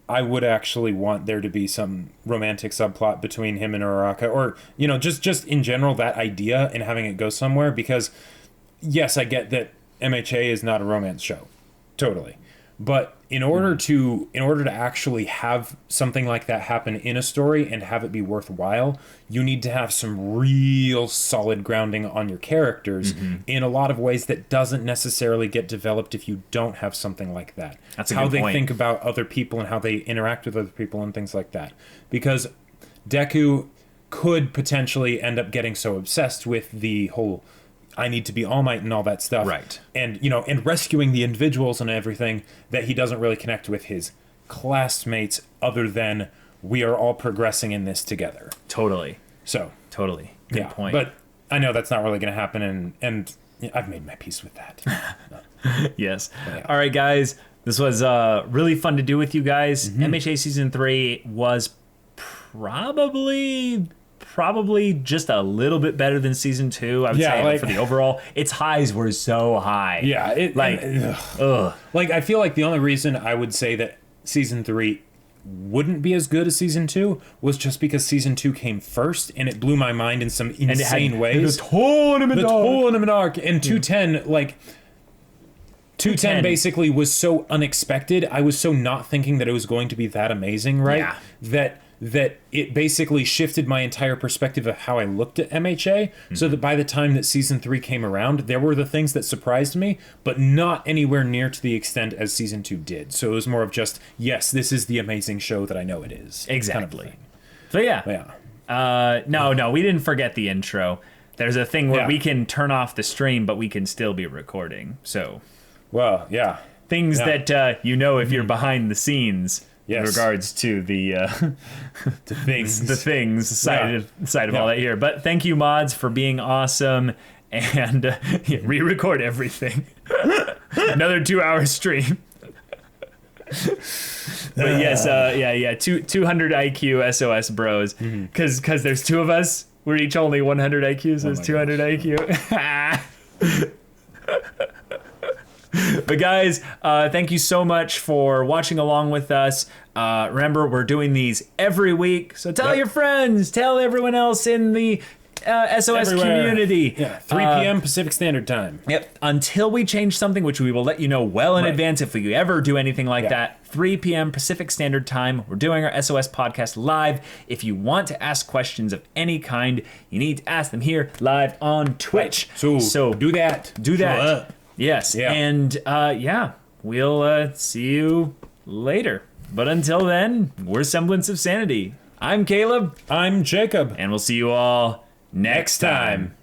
I would actually want there to be some romantic subplot between him and Uraraka, or, you know, just in general, that idea and having it go somewhere, because yes, I get that MHA is not a romance show. Totally. But in order to actually have something like that happen in a story and have it be worthwhile, you need to have some real solid grounding on your characters in a lot of ways that doesn't necessarily get developed if you don't have something like that. That's how they think about other people and how they interact with other people and things like that. Because Deku could potentially end up getting so obsessed with the whole I need to be All Might and all that stuff. Right. And, you know, and rescuing the individuals and everything, that he doesn't really connect with his classmates other than we are all progressing in this together. Totally. So. Totally. Good point. But I know that's not really going to happen, and I've made my peace with that. Yes. All right, guys. This was really fun to do with you guys. MHA Season 3 was probably just a little bit better than Season 2, I would say, like, for the overall. Its highs were so high. Yeah. I feel like the only reason I would say that Season 3 wouldn't be as good as Season 2 was just because Season 2 came first, and it blew my mind in some insane ways. The tournament arc. And 210, 210 basically was so unexpected. I was so not thinking that it was going to be that amazing, right? Yeah. That it basically shifted my entire perspective of how I looked at MHA, so that by the time that Season 3 came around, there were the things that surprised me, but not anywhere near to the extent as Season 2 did. So it was more of just, yes, this is the amazing show that I know it is. Exactly. Kind of so no, we didn't forget the intro. There's a thing where we can turn off the stream, but we can still be recording. So, well, yeah. Things that if you're behind the scenes. Yes. In regards to the things side of all that here. But thank you, mods, for being awesome, and re-record everything. Another 2-hour stream. But yes, 200 IQ SOS bros, because there's two of us. We're each only 100 IQ, so it's 200 IQ. But guys, thank you so much for watching along with us. Remember, we're doing these every week, so tell your friends, tell everyone else in the SOS community. Yeah, 3 p.m. Pacific Standard Time. Yep. Until we change something, which we will let you know well in advance if we ever do anything like that. 3 p.m. Pacific Standard Time. We're doing our SOS podcast live. If you want to ask questions of any kind, you need to ask them here live on Twitch. So do that. Yes, and we'll see you later. But until then, we're Semblance of Sanity. I'm Caleb. I'm Jacob. And we'll see you all next time.